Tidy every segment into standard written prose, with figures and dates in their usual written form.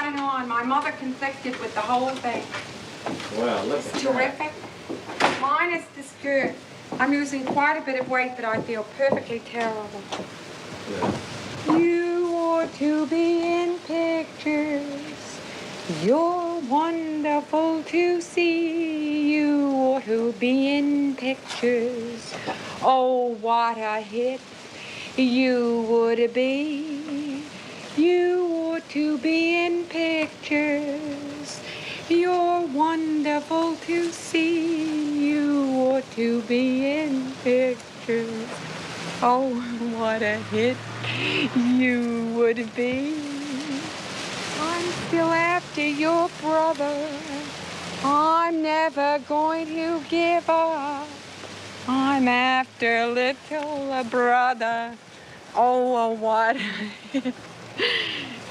got it on. My mother conflicted with the whole thing. Well, look It's terrific. Mine is the skirt. I'm losing quite a bit of weight, but I feel perfectly terrible. Yeah. You ought to be in pictures. You're wonderful to see. You ought to be in pictures. Oh, what a hit you would be. You ought to be in pictures. You're wonderful to see. You ought to be in pictures. Oh, what a hit you would be. I'm still after your brother. I'm never going to give up. I'm after little brother. Oh, what a hit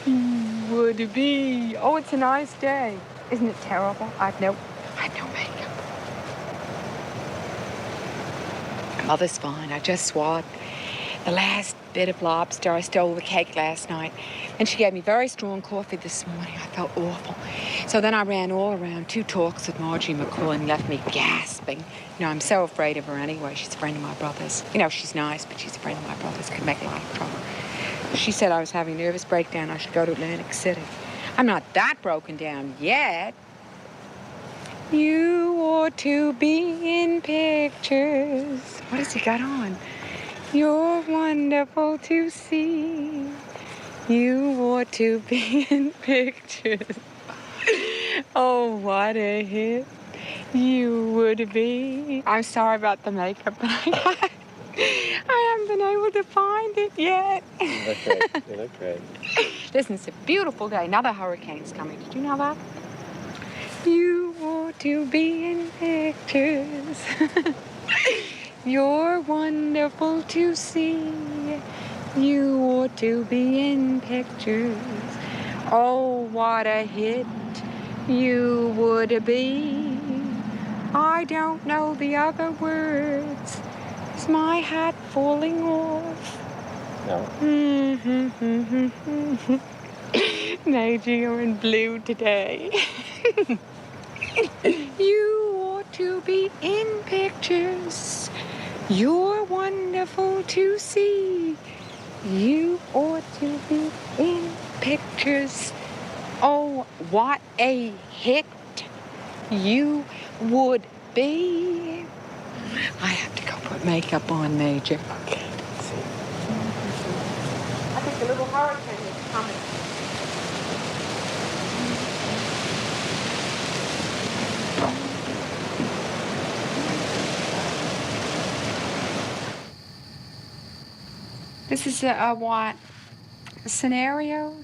you would be. Oh, it's a nice day. Isn't it terrible? I've no makeup. Mother's fine. I just swallowed the last bit of lobster. I stole the cake last night. And she gave me very strong coffee this morning. I felt awful. So then I ran all around 2 talks with Margie McCool and left me gasping. You know, I'm so afraid of her anyway. She's a friend of my brother's. You know, she's nice, but she's a friend of my brother's. Could make a lot of trouble. She said I was having a nervous breakdown. I should go to Atlantic City. I'm not that broken down yet. You ought to be in pictures. What has he got on? You're wonderful to see. You ought to be in pictures. Oh, what a hit you would be. I'm sorry about the makeup, but I haven't been able to find it yet. You look great. You look great. Listen, it's a beautiful day. Another hurricane's coming. Did you know that? You ought to be in pictures. You're wonderful to see. You ought to be in pictures. Oh, what a hit you would be. I don't know the other words. Is my hat falling off? No. Major, you're in blue today. You ought to be in pictures. You're wonderful to see. You ought to be in pictures. Oh, what a hit you would be. I have to go put makeup on, Major. Okay. See. I think the little hurricane is coming. This is a what? A scenario?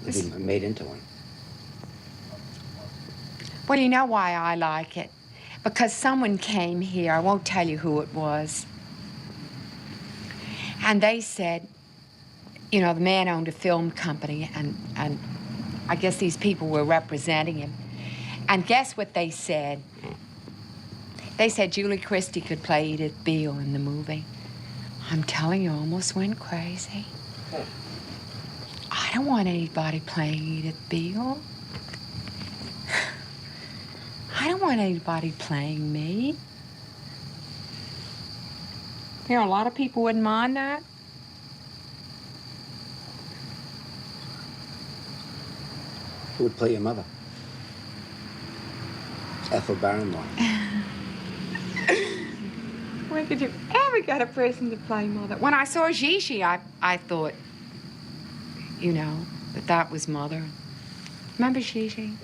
It's been made into one. Well, you know why I like it? Because someone came here, I won't tell you who it was, and they said, you know, the man owned a film company, and I guess these people were representing him. And guess what they said? They said Julie Christie could play Edie Beale in the movie. I'm telling you, I almost went crazy. I don't want anybody playing Edie Beale. I don't want anybody playing me. You know, a lot of people wouldn't mind that. Who would play your mother? Ethel Barrymore. When could you ever get a person to play mother? When I saw Gigi, I thought, you know, that was mother. Remember Gigi?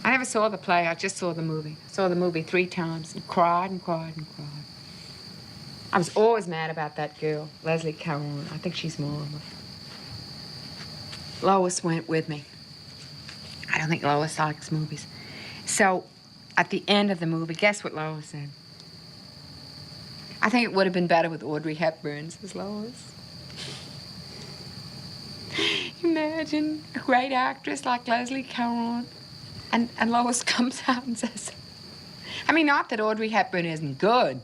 I never saw the play, I just saw the movie. I saw the movie 3 times and cried and cried and cried. I was always mad about that girl, Leslie Caron. I think she's marvelous. Lois went with me. I don't think Lois likes movies. So, at the end of the movie, guess what Lois said? I think it would have been better with Audrey Hepburn, says Lois. Imagine a great actress like Leslie Caron. And Lois comes out and says, I mean, not that Audrey Hepburn isn't good,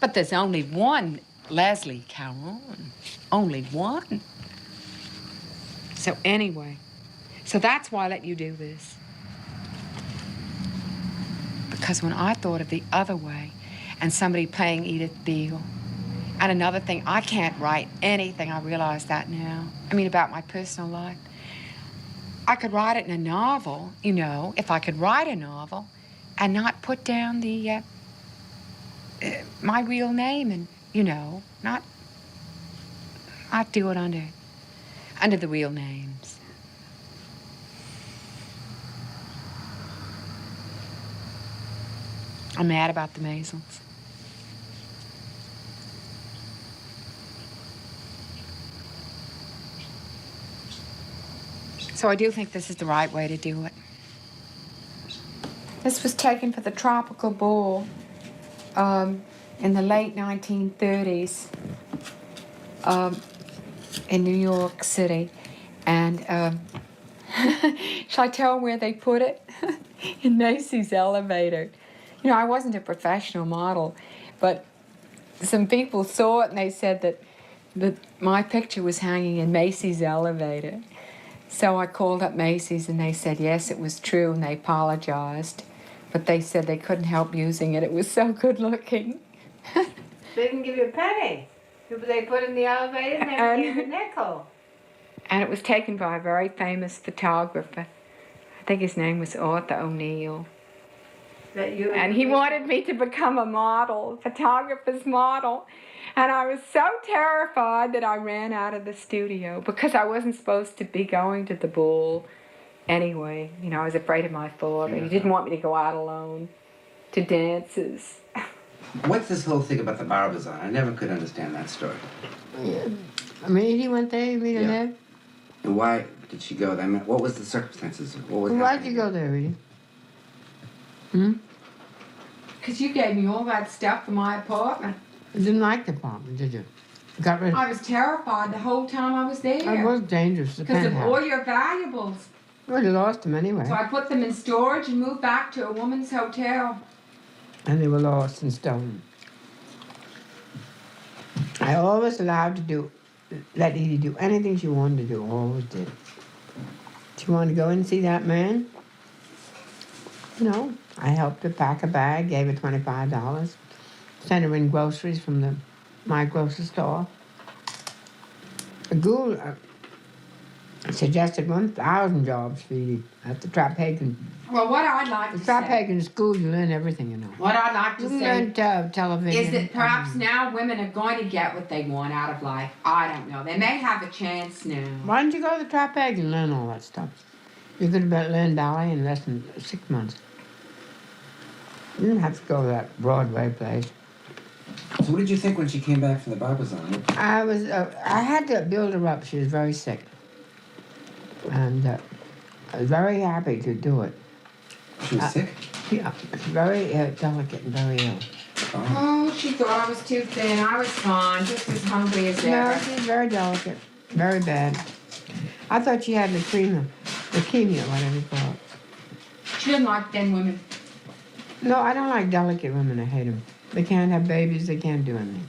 but there's only one Leslie Caron. Only one. So anyway, So that's why I let you do this. Because when I thought of the other way, and somebody playing Edie Beale, and another thing, I can't write anything, I realize that now. I mean, about my personal life. I could write it in a novel, you know, if I could write a novel, and not put down the, my real name, and, you know, not do it under the real names. I'm mad about the Maysles. So I do think this is the right way to do it. This was taken for the Tropical Ball in the late 1930s in New York City. And shall I tell where they put it? In Macy's elevator. You know, I wasn't a professional model, but some people saw it and they said that my picture was hanging in Macy's elevator. So I called up Macy's and they said, yes, it was true, and they apologized. But they said they couldn't help using it. It was so good looking. They didn't give you a penny. They put it in the elevator and they gave you a nickel. And it was taken by a very famous photographer. I think his name was Arthur O'Neill. And he wanted me to become a model, photographer's model. And I was so terrified that I ran out of the studio because I wasn't supposed to be going to the ball anyway. You know, I was afraid of my father. He didn't want me to go out alone to dances. What's this whole thing about the Barbizon? I never could understand that story. Yeah. I mean, he went there, you mean, Yeah. And why did she go there? I mean, what was the circumstances? What was Why'd happening? you go there, Edie? Because you gave me all that stuff for my apartment. You didn't like the apartment, did you? Got rid of it. I was terrified the whole time I was there. It was dangerous, the Because of all penthouse. your valuables. Well, you lost them anyway. So I put them in storage and moved back to a woman's hotel. And they were lost and stolen. I always allowed to let Edie do anything she wanted to do, always did. She wanted to go in and see that man. You know, I helped her pack a bag, gave her $25, sent her in groceries from my grocery store. Gould suggested 1,000 jobs for Edie at the Trapegan. Well, what I'd like The to say, Trapegan school, you learn everything, you know. what I'd like to You say learn television. is that perhaps now women are going to get what they want out of life. I don't know. They may have a chance now. Why didn't you go to the Trapegan and learn all that stuff? You could have learned ballet in less than 6 months. You didn't have to go to that Broadway place. So what did you think when she came back from the Barbizon? I had to build her up. She was very sick. And I was very happy to do it. She was sick? Yeah, very delicate and very ill. Oh, she thought I was too thin. I was fine, just as hungry as No, ever. she's very delicate, very bad. I thought she had leukemia, whatever you call it. She didn't like thin women. No, I don't like delicate women. I hate them. They can't have babies. They can't do anything.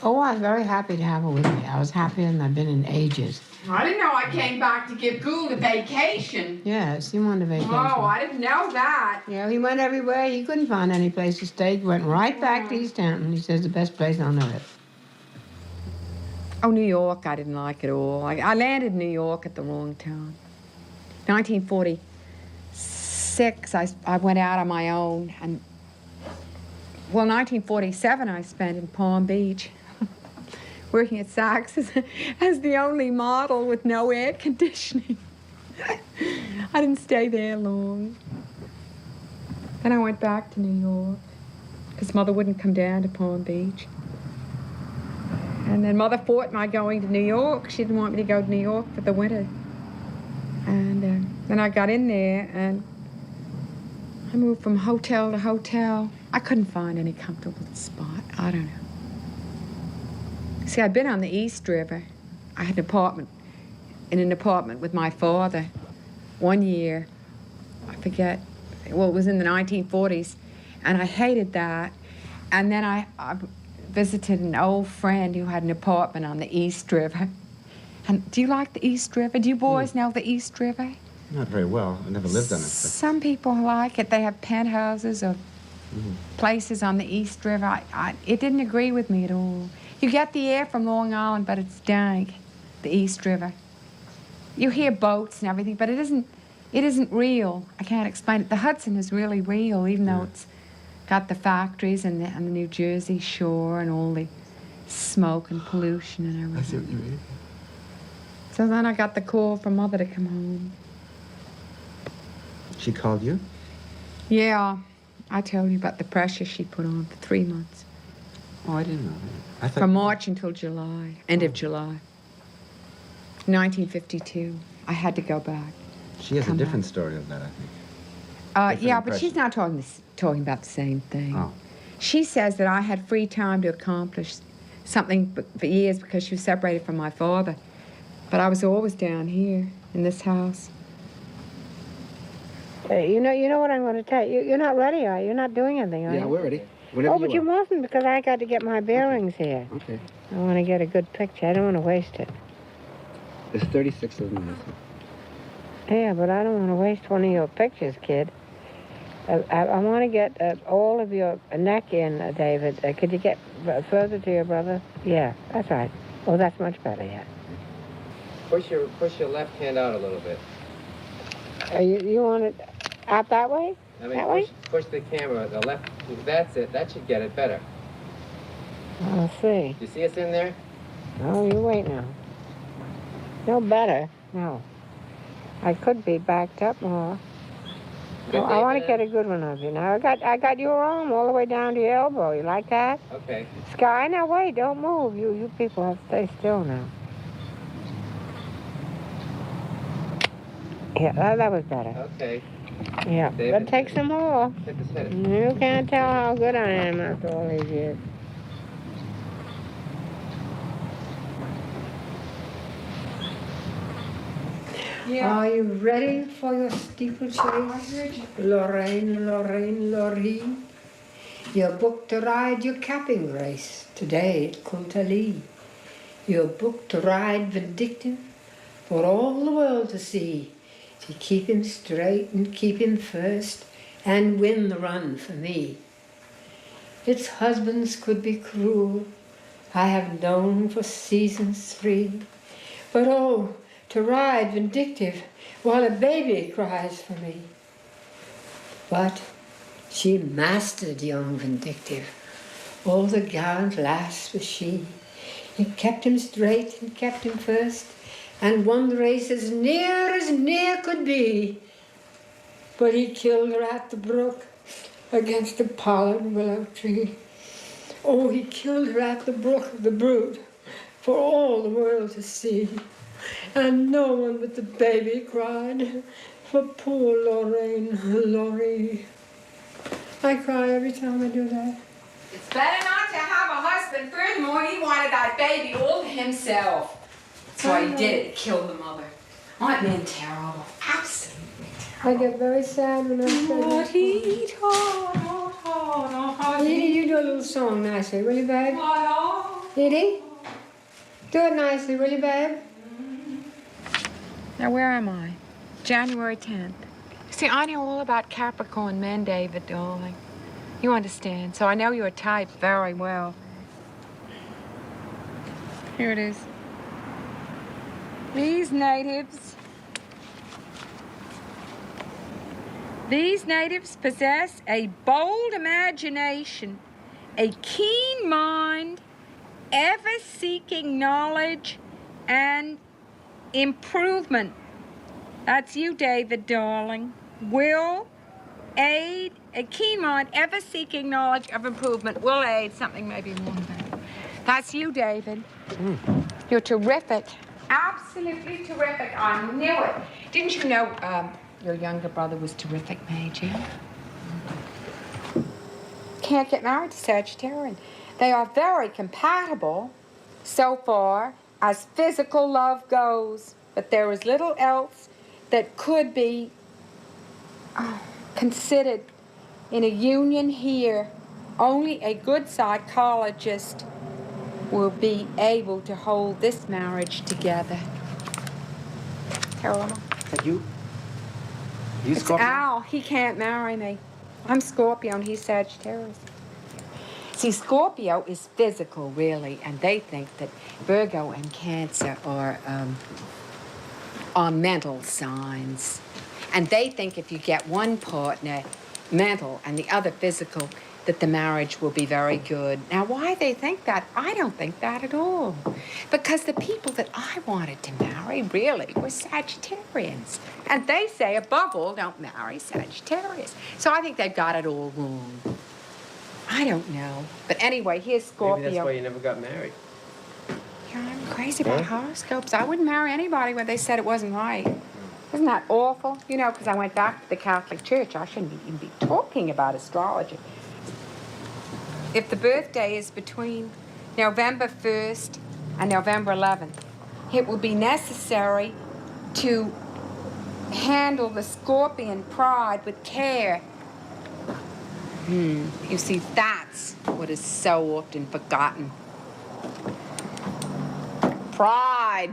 Oh, I was very happy to have her with me. I was happier than I've been in ages. I didn't know I came back to give Gould a vacation. Yes, he wanted a vacation. Oh, I didn't know that. Yeah, he went everywhere. He couldn't find any place to stay. He went right back to East Hampton. He says the best place on earth. Oh, New York, I didn't like it all. I landed in New York at the wrong time. 1946, I went out on my own. And, well, 1947, I spent in Palm Beach, working at Saks as the only model with no air conditioning. I didn't stay there long. Then I went back to New York, because Mother wouldn't come down to Palm Beach. And then Mother fought my going to New York. She didn't want me to go to New York for the winter. And then I got in there, and I moved from hotel to hotel. I couldn't find any comfortable spot. I don't know. See, I'd been on the East River. I had an apartment with my father 1 year. I forget. Well, it was in the 1940s. And I hated that. And then I visited an old friend who had an apartment on the East River. And do you like the East River? Do you boys know the East River? Not very well. I never lived on it. But... Some people like it. They have penthouses or places on the East River. It didn't agree with me at all. You get the air from Long Island, but it's dank, the East River. You hear boats and everything, but it isn't real. I can't explain it. The Hudson is really real, even though it's got the factories and the New Jersey shore and all the smoke and pollution and everything. I see what you mean. So then I got the call from Mother to come home. She called you? Yeah, I told you about the pressure she put on for 3 months. Oh, I didn't know that. I thought... From March until July, end of July. 1952. I had to go back. She has a different story of that, I think. Yeah, but she's not talking about the same thing. Oh. She says that I had free time to accomplish something for years because she was separated from my father. But I was always down here in this house. You know what I'm going to tell you. You're not ready, are you? You're not doing anything, are you? Yeah, we're ready. Whenever But you mustn't, because I got to get my bearings here. Okay. I want to get a good picture. I don't want to waste it. There's 36 of them. Yeah, but I don't want to waste one of your pictures, kid. I want to get all of your neck in, David. Could you get further to your brother? Yeah, that's right. Oh, that's much better, yeah. Push your left hand out a little bit. You want it out that way? I mean, That way? push the camera, the left, that's it. That should get it better. I'll see. You see us in there? Oh, you wait now. No better. No. I could be backed up more. Good, I want to David. get a good one of you now. I got your arm all the way down to your elbow. You like that? Okay. Sky, now wait, don't move. You people have to stay still now. Yeah, that was better. Okay. Yeah, David. but take some more. Hit it. You can't tell how good I am after all these years. Yeah. Are you ready for your steeplechase? Lorraine, Lorraine, Lorraine. You're booked to ride your capping race today at Kuntalee. You're booked to ride Vindictive for all the world to see. To keep him straight and keep him first and win the run for me. Its husbands could be cruel, I have known for seasons 3. But oh, to ride Vindictive while a baby cries for me. But she mastered young Vindictive. All the gallant lass was she. It kept him straight and kept him first, and won the race as near could be. But he killed her at the brook against a pollard willow tree. Oh, he killed her at the brook, the brute, for all the world to see. And no one but the baby cried for poor Lorraine, Laurie. I cry every time I do that. It's better not to have a husband. Furthermore, he wanted that baby all to himself. That's why he did it. He killed the mother. Oh, it meant terrible. Absolutely I get very sad when I say that. Edie, you do a little song nicely, will you, babe? Edie? Do it nicely, will you, babe? Now, where am I? January 10th. See, I know all about Capricorn men, David, darling. You understand, so I know your type very well. Here it is. These natives possess a bold imagination, a keen mind, ever-seeking knowledge, and improvement. That's you, David, darling. Will aid, a keen mind, ever-seeking knowledge of improvement will aid something maybe more than that. That's you, David. You're terrific. Absolutely terrific. I knew it. Didn't you know your younger brother was terrific, Major? Can't get married to Sagittarian. They are very compatible so far as physical love goes, but there is little else that could be considered in a union here. Only a good psychologist will be able to hold this marriage together. terrible. That you? You It's Scorpio? Al. He can't marry me. I'm Scorpio and he's Sagittarius. See, Scorpio is physical, really, and they think that Virgo and Cancer are mental signs. And they think if you get one partner mental and the other physical, that the marriage will be very good. Now, why they think that, I don't think that at all. Because the people that I wanted to marry, really, were Sagittarians. And they say, above all, don't marry Sagittarius. So I think they've got it all wrong. I don't know. But anyway, here's Scorpio. Maybe that's why you never got married. Yeah, I'm crazy about horoscopes. I wouldn't marry anybody when they said it wasn't right. Isn't that awful? You know, because I went back to the Catholic Church. I shouldn't even be talking about astrology. If the birthday is between November 1st and November 11th, it will be necessary to handle the Scorpion pride with care. You see, that's what is so often forgotten. Pride.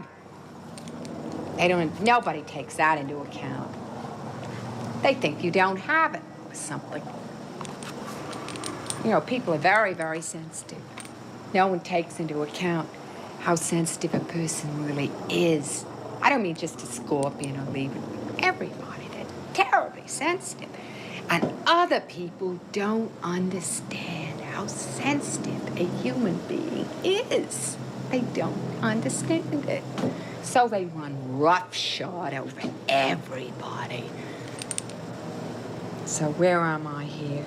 Nobody takes that into account. They think you don't have it or something. You know, people are very, very sensitive. No one takes into account how sensitive a person really is. I don't mean just a Scorpion or Libra. Everybody, they're terribly sensitive. And other people don't understand how sensitive a human being is. They don't understand it. So they run roughshod over everybody. So where am I here?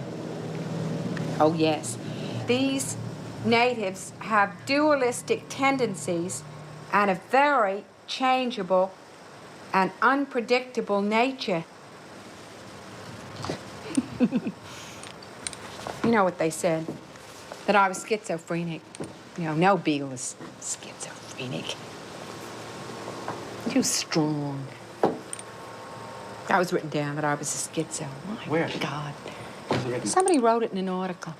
Oh, yes. These natives have dualistic tendencies and a very changeable and unpredictable nature. You know what they said? That I was schizophrenic. You know, no Beale is schizophrenic. Too strong. That was written down that I was a schizo. My Where? God. Was it written? Somebody wrote it in an article.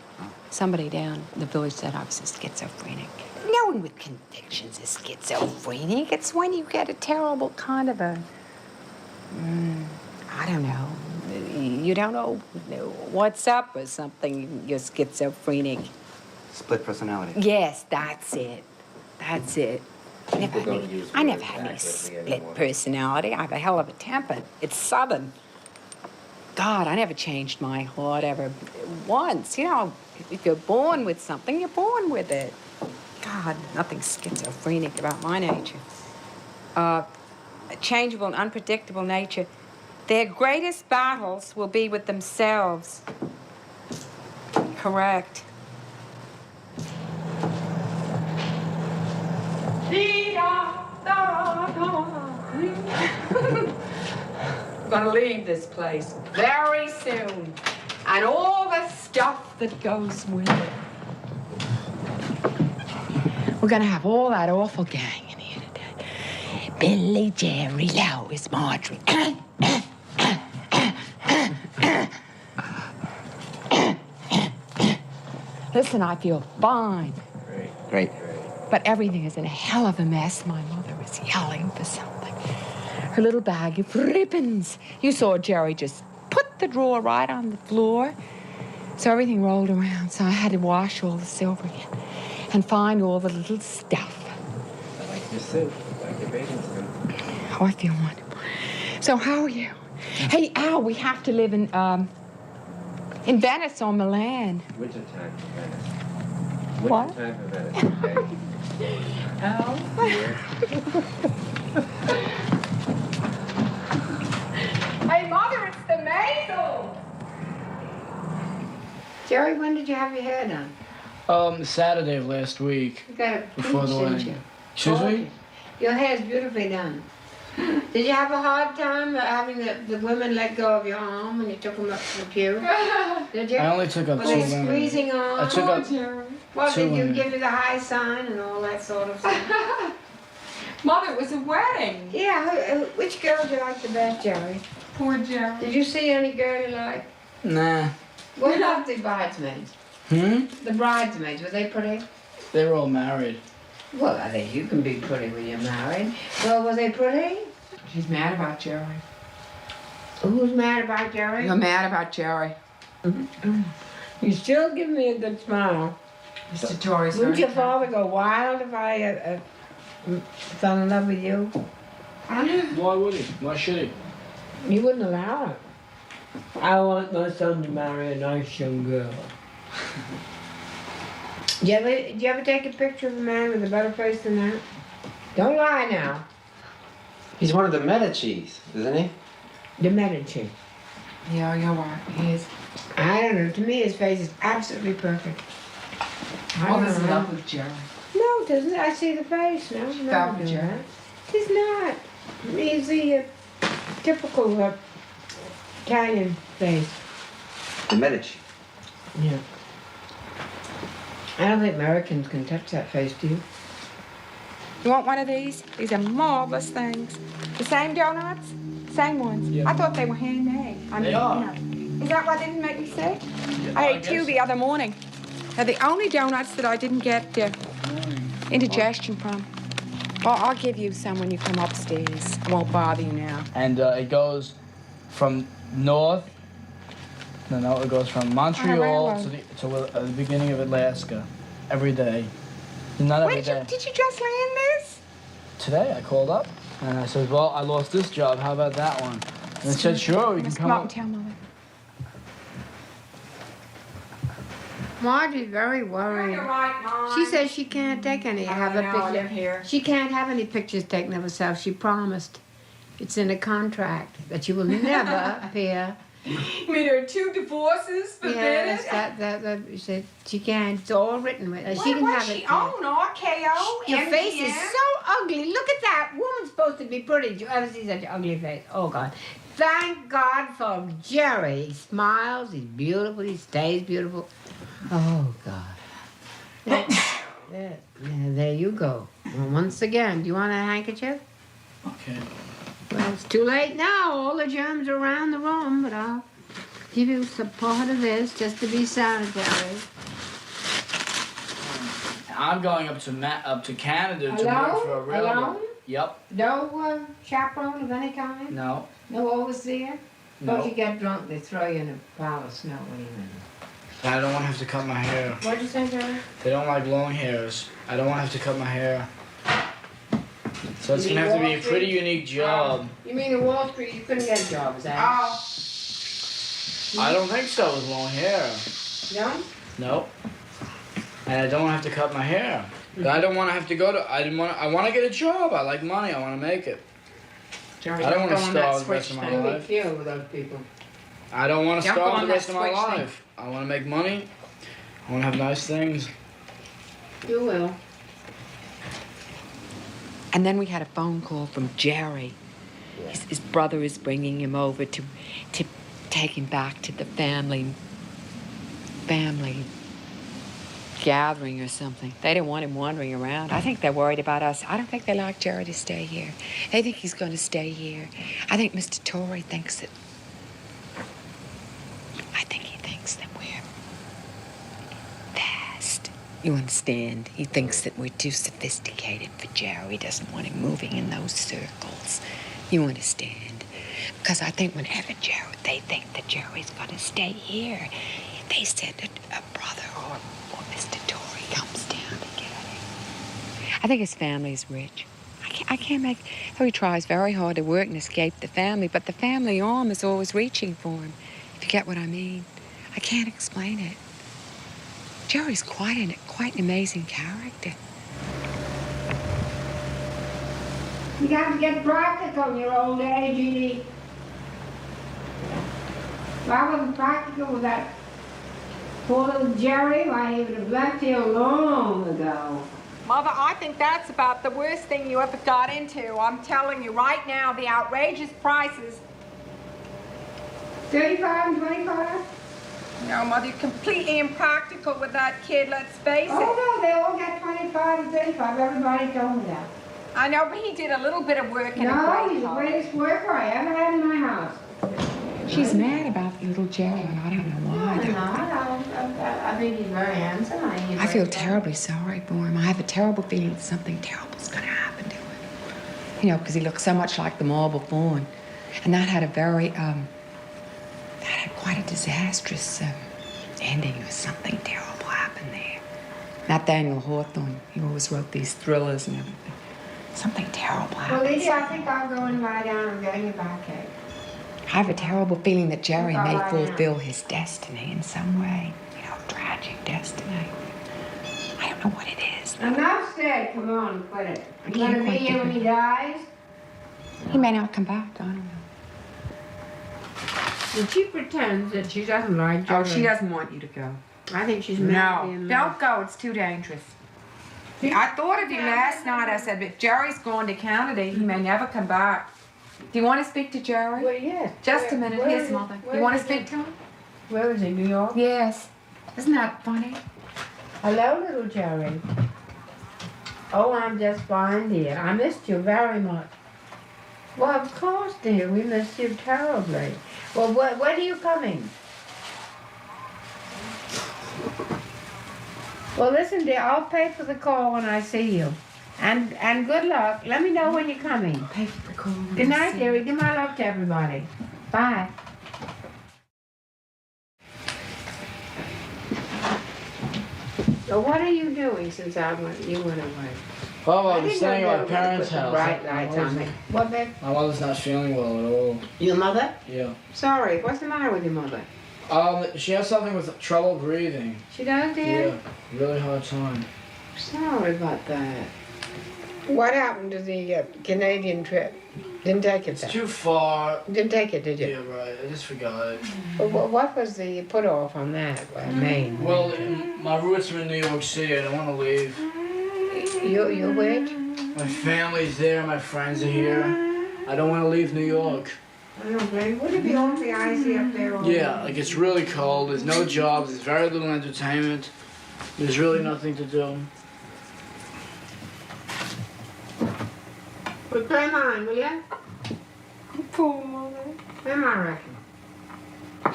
Somebody down in the village said I was a schizophrenic. No one with convictions is schizophrenic. It's when you get a terrible kind of a, I don't know. You don't know what's up or something. You're schizophrenic. Split personality. Yes, that's it. That's it. I never had any accurately split anymore. personality. I have a hell of a temper. It's southern. God, I never changed my heart ever once. You know, if you're born with something, you're born with it. God, nothing schizophrenic about my nature. A changeable and unpredictable nature. Their greatest battles will be with themselves. Correct. I'm gonna leave this place very soon. And all the stuff that goes with it. We're gonna have all that awful gang in here today. Billy, Jerry, Lois, Marjorie. Listen, I feel fine. Great. But everything is in a hell of a mess. My mother was yelling for something. Her little bag of ribbons. You saw Jerry just put the drawer right on the floor. So everything rolled around. So I had to wash all the silver again and find all the little stuff. I like your suit. I like your bathing suit. Oh, I feel wonderful. So how are you? Hey, Al, we have to live in Venice or Milan. Wintertime for Venice. What? Wintertime for Venice, okay? Al? Hey, Mother, it's the Maysles. Jerry, when did you have your hair done? Saturday of last week, You got a before the peach, didn't wedding. you? Excuse me? Your hair's beautifully done. Did you have a hard time having the women let go of your arm when you took them up to the pew? Did you? I only took up Were two they women. squeezing on? I took up Well, two did you women. give you the high sign and all that sort of thing? Mother, it was a wedding. Yeah, which girl do you like the best, Jerry? Poor Jerry. Did you see any girl you like? Nah. What about the bridesmaids? The bridesmaids, were they pretty? They were all married. Well, I think you can be pretty when you're married. Well, were they pretty? She's mad about Jerry. Who's mad about Jerry? You're mad about Jerry. You still give me a good smile. Mr. Torrey's Wouldn't very your father go wild if I fell in love with you? Why would he? Why should he? You wouldn't allow it. I want my son to marry a nice young girl. Did you ever take a picture of a man with a better face than that? Don't lie now. He's one of the Medicis, isn't he? The Medici. Yeah, you're right. He is. I don't know. To me, his face is absolutely perfect. All this love with Jerry. No, it doesn't. I see the face. No, no, Fell for no, Jerry. no. He's not. He's the typical Italian face. The Medici. Yeah. I don't think Americans can touch that face, do you? You want one of these? These are marvelous things. The same donuts? Same ones. Yeah. I thought they were handmade. They are. Is that what didn't make me sick? I I ate two guess the other morning. They're the only donuts that I didn't get indigestion from. Well, I'll give you some when you come upstairs. I won't bother you now. And it goes from north. No, it goes from Montreal railroad. to the beginning of Alaska every day. Not every day. Did you just land this? Today I called up and I said, well, I lost this job. How about that one? And they said, sure, you can Must come up and up. tell Mother. Margie's very worried. right, Mom. She says she can't take any have a picture. Here. She can't have any pictures taken of herself. She promised. It's in a contract that you will never appear. You mean there are 2 divorces forbidden? Yes, that she said she can't. It's all written with. She can have it. RKO? Your face is so ugly. Look at that. Woman's supposed to be pretty. Did you ever see such an ugly face? Oh, God. Thank God for Jerry. He smiles. He's beautiful. He stays beautiful. Oh, God. There you go. Well, once again, do you want a handkerchief? Okay. Well, it's too late now. All the germs are around the room, but I'll give you some part of this just to be sanitary. I'm going up to Canada to Alone? work for a railroad. Alone? Yep. No chaperone of any kind? No. No overseer? Don't you No. get drunk, they throw you in a pile of snow when you're in. I don't want to have to cut my hair. What'd you say, Jerry? They don't like long hairs. I don't want to have to cut my hair. So it's You gonna mean have to be Wall a pretty Street? unique job. You mean in Wall Street you couldn't get a job, is that? I don't think so with long hair. No? Nope. And I don't want to have to cut my hair. I don't want to have to go to. I want to get a job. I like money. I want to make it. Jerry, I don't want to go on that starve the rest of switch my thing. You'll be life. few with those people. I don't want to Don't go starve on the rest that of my switch thing. life. I want to make money. I want to have nice things. You will. And then we had a phone call from Jerry. His brother is bringing him over to take him back to the family gathering or something. They didn't want him wandering around. I think they're worried about us. I don't think they like Jerry to stay here. They think he's going to stay here. I think Mr. Torrey thinks that... I think he thinks that we're fast. You understand? He thinks that we're too sophisticated for Jerry. He doesn't want him moving in those circles. You understand? Because I think whenever they think that Jerry's going to stay here, they said that a brother or Mr. Torrey comes down to get him. I think his family's rich. I can't make... Though he tries very hard to work and escape the family, but the family arm is always reaching for him. If you get what I mean. I can't explain it. Jerry's quite an amazing character. You got to get practical in your old age, Edie. If I wasn't practical with that poor little Jerry, why, he would have left here long ago. Mother, I think that's about the worst thing you ever got into. I'm telling you right now, the outrageous prices. 35 and 25? No, Mother, you're completely impractical with that kid, let's face it. Oh, no, they all get 25 and 35. Everybody told me that. I know, but he did a little bit of work in a No, great he's the home. greatest worker I ever had in my house. She's mad about little Jerry, and I don't know why. I think he's very handsome. I feel terribly sorry for him. I have a terrible feeling that something terrible's going to happen to him. You know, because he looked so much like the marble fawn. And that had a very, that had quite a disastrous ending. It was something terrible happened there. Nathaniel Hawthorne, he always wrote these thrillers and everything. Something terrible happened. Well, Edie, I think I'll go and lie down and get your backache. I have a terrible feeling that Jerry may Bye-bye now. fulfill his destiny in some way. You know, tragic destiny. I don't know what it is. Enough said. Come on, quit it. You can't gonna be quite here do when it. he dies? He may not come back. I don't know. And she pretends that she doesn't like Jerry. Oh, she doesn't want you to go. I think she's madly No, in don't love. go. It's too dangerous. I thought of you last night. I said, but Jerry's gone to Canada. He may never come back. Do you want to speak to Jerry? Well, yes. Just a minute. Where Here's is- Mother. where You want to is speak it? to him? Where is he, New York? Yes. Isn't that funny? Hello, little Jerry. Oh, I'm just fine, dear. I missed you very much. Well, of course, dear. We missed you terribly. Well, when are you coming? Well, listen, dear. I'll pay for the call when I see you. And good luck. Let me know when you're coming. Pay for the call. Good night, dearie. Give my love to everybody. Bye. So what are you doing since you went away? Oh, I I was didn't staying know at you my were gonna parents' put the house. bright lights on me. What, babe? My mother's not feeling well at all. Your mother? Yeah. Sorry, what's the matter with your mother? She has something with trouble breathing. She does, dear? Yeah, really hard time. Sorry about that. What happened to the Canadian trip? Didn't take it It's then? too far. Didn't take it, did Yeah, you? right. I just forgot it. What was the put off on that, Maine? Well, my roots are in New York City. I don't want to leave. You which? My family's there. My friends are here. I don't want to leave New York. I don't blame. Would it be awfully icy up there? all Yeah, day? like it's really cold. There's no jobs. There's very little entertainment. There's really nothing to do. Well, play mine, will ya? Poor mother. Play mine, I reckon.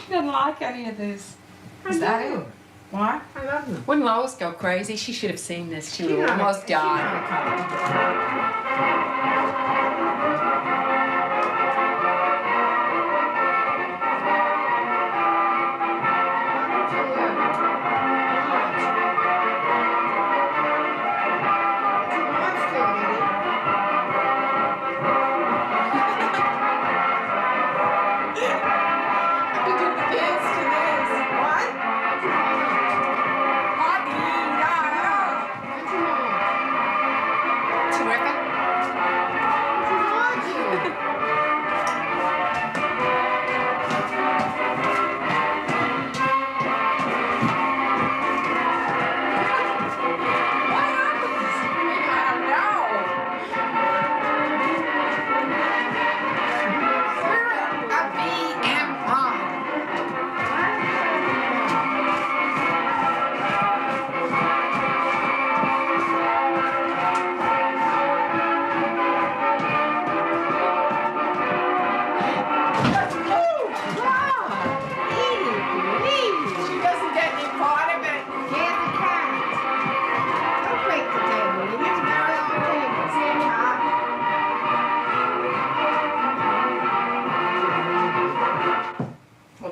She doesn't like any of this. Is that do. it? What? I love them. Wouldn't Lois go crazy? She should have seen this. She would She's have not a- almost she's not died. a colour.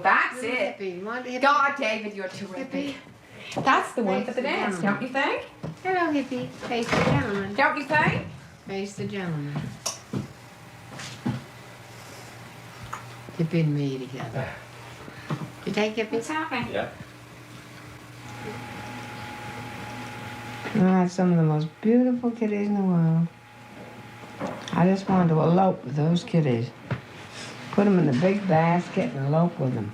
That's it. God, David, you're terrific. That's the one for the dance, don't you think? Hello, hippie. Face the gentleman. Don't you think? Face the gentleman. Hippie and me together. You take hippie? What's happening? Yeah. I have some of the most beautiful kitties in the world. I just wanted to elope with those kitties. Put them in a big basket and elope with them.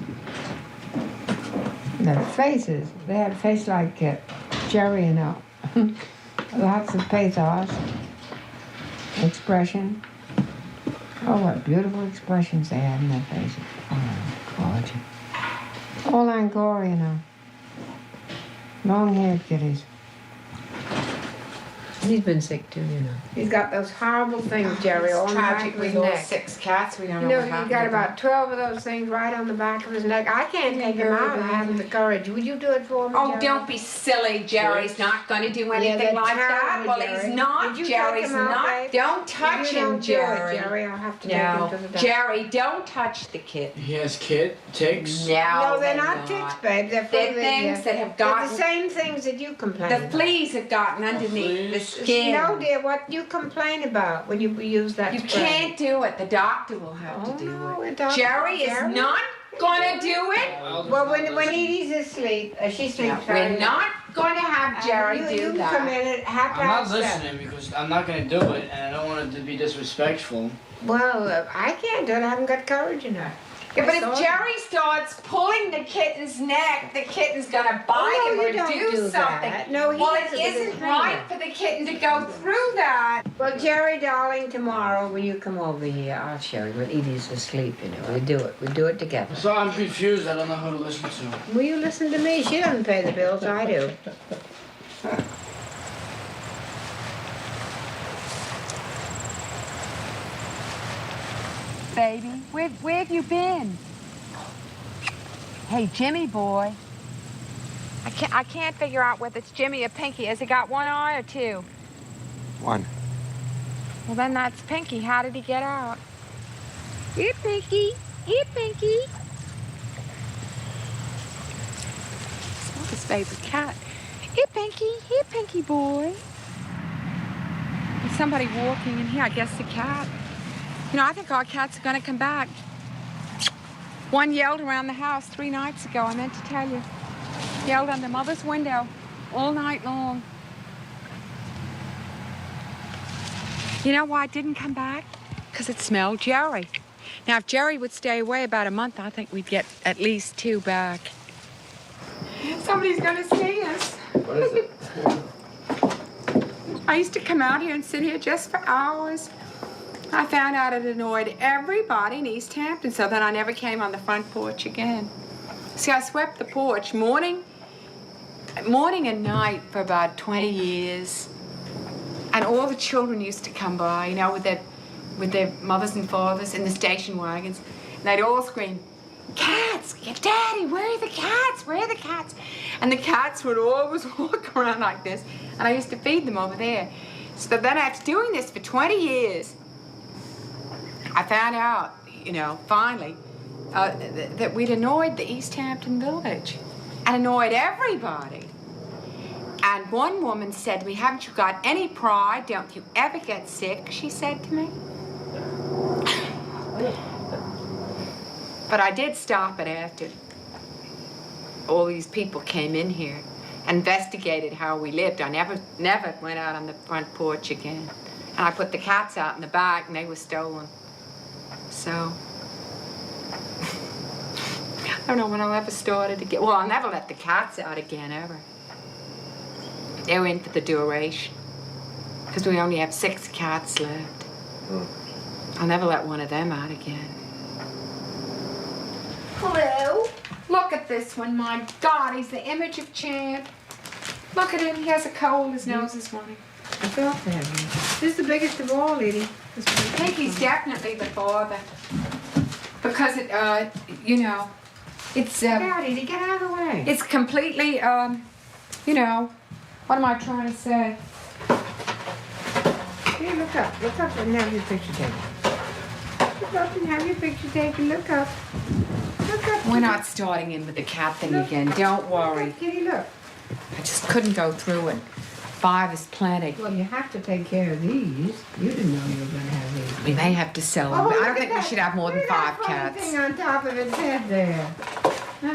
Their faces, they had a face like Jerry, you know. Lots of pathos, expression. Oh, what beautiful expressions they had in their faces. Oh, gorgeous. All Angora, you know. Long-haired kitties. He's been sick too, you know. He's got those horrible things, Jerry, all on the back of his neck. 6 cats. We don't You know know, what he's happened got to them. about 12 of those things right on the back of his neck. I can't take him out. I haven't the courage. Would you do it for me, Oh, Jerry? don't be silly. Jerry's not going to do anything they're like that. terrible, Well, Jerry. he's not. Would you Jerry's take him out, not. babe? Don't touch If you him, don't Jerry. Do it, Jerry, I'll have to take him No, to the doctor. Jerry, don't touch the kitten. He has ticks? No, they're not ticks, babe. They're They're things that have They're gotten. the same things that you complain The about. fleas have gotten underneath the fleas? skin. No, dear, what you complain about when you use that You spray. can't do it. The doctor will have to do no, it. the doctor- Jerry is Jerry? not gonna do it. Well, when Edie's asleep, she sleeps. We're not gonna have Jerry you do come that. in and have to I'm have not sex. listening because I'm not going to do it and I don't want it to be disrespectful. Well, I can't do it. I haven't got courage enough. Yeah, but I if saw Jerry starts pulling the kitten's neck, the kitten's gonna bite no, him you or don't do do something. that. No, he well, has it to do isn't the right thing. for the kitten to go through that. Well, Jerry, darling, tomorrow when you come over here, I'll show you. When Edie's asleep, you know, we'll do it. We'll do it together. So I'm confused. I don't know who to listen to. Will you listen to me? She doesn't pay the bills. I do. Baby, where have you been? Hey, Jimmy boy. I can't figure out whether it's Jimmy or Pinky. Has he got one eye or two? One. Well, then that's Pinky. How did he get out? Here, Pinky. Here, Pinky. It's his favorite cat. Here, Pinky boy. There's somebody walking in here. I guess the cat. You know, I think our cats are going to come back. One yelled around the house 3 nights ago. I meant to tell you. Yelled on the mother's window all night long. You know why it didn't come back? Because it smelled Jerry. Now, if Jerry would stay away about a month, I think we'd get at least 2 back. Somebody's going to see us. What is it? I used to come out here and sit here just for hours. I found out it annoyed everybody in East Hampton, so then I never came on the front porch again. See, I swept the porch morning and night for about 20 years. And all the children used to come by, you know, with their mothers and fathers in the station wagons. And they'd all scream, "Cats! Daddy, where are the cats? Where are the cats?" And the cats would always walk around like this. And I used to feed them over there. So then after doing this for 20 years, I found out, you know, finally, that we'd annoyed the East Hampton village and annoyed everybody. And one woman said to me, "Haven't you got any pride? Don't you ever get sick?" she said to me. But I did stop it after all these people came in here, investigated how we lived. I never went out on the front porch again. And I put the cats out in the back and they were stolen. So, I don't know when I'll ever start it again. Well, I'll never let the cats out again, ever. They were in for the duration. Because we only have 6 cats left. I'll never let one of them out again. Hello. Look at this one. My God, he's the image of Champ. Look at him. He has a cold. His nose is running. I thought that. This is the biggest of all, Edie. I think he's definitely the father. Because it, you know, it's, Get out, Edie. Get out of the way. it's completely, you know, what am I trying to say? Here, look up. Look up and have your picture taken. Look up and have your picture taken. Look up. Look up. We're not starting in with the cat thing Look, again. look, Don't worry. Look, Kitty, look. I just couldn't go through it. 5 is plenty. Well, you have to take care of these. You didn't know you were going to have these. We may have to sell them. Oh, I look don't at think we that. should have more than Look at 5 that funny cats. thing on top of its head there.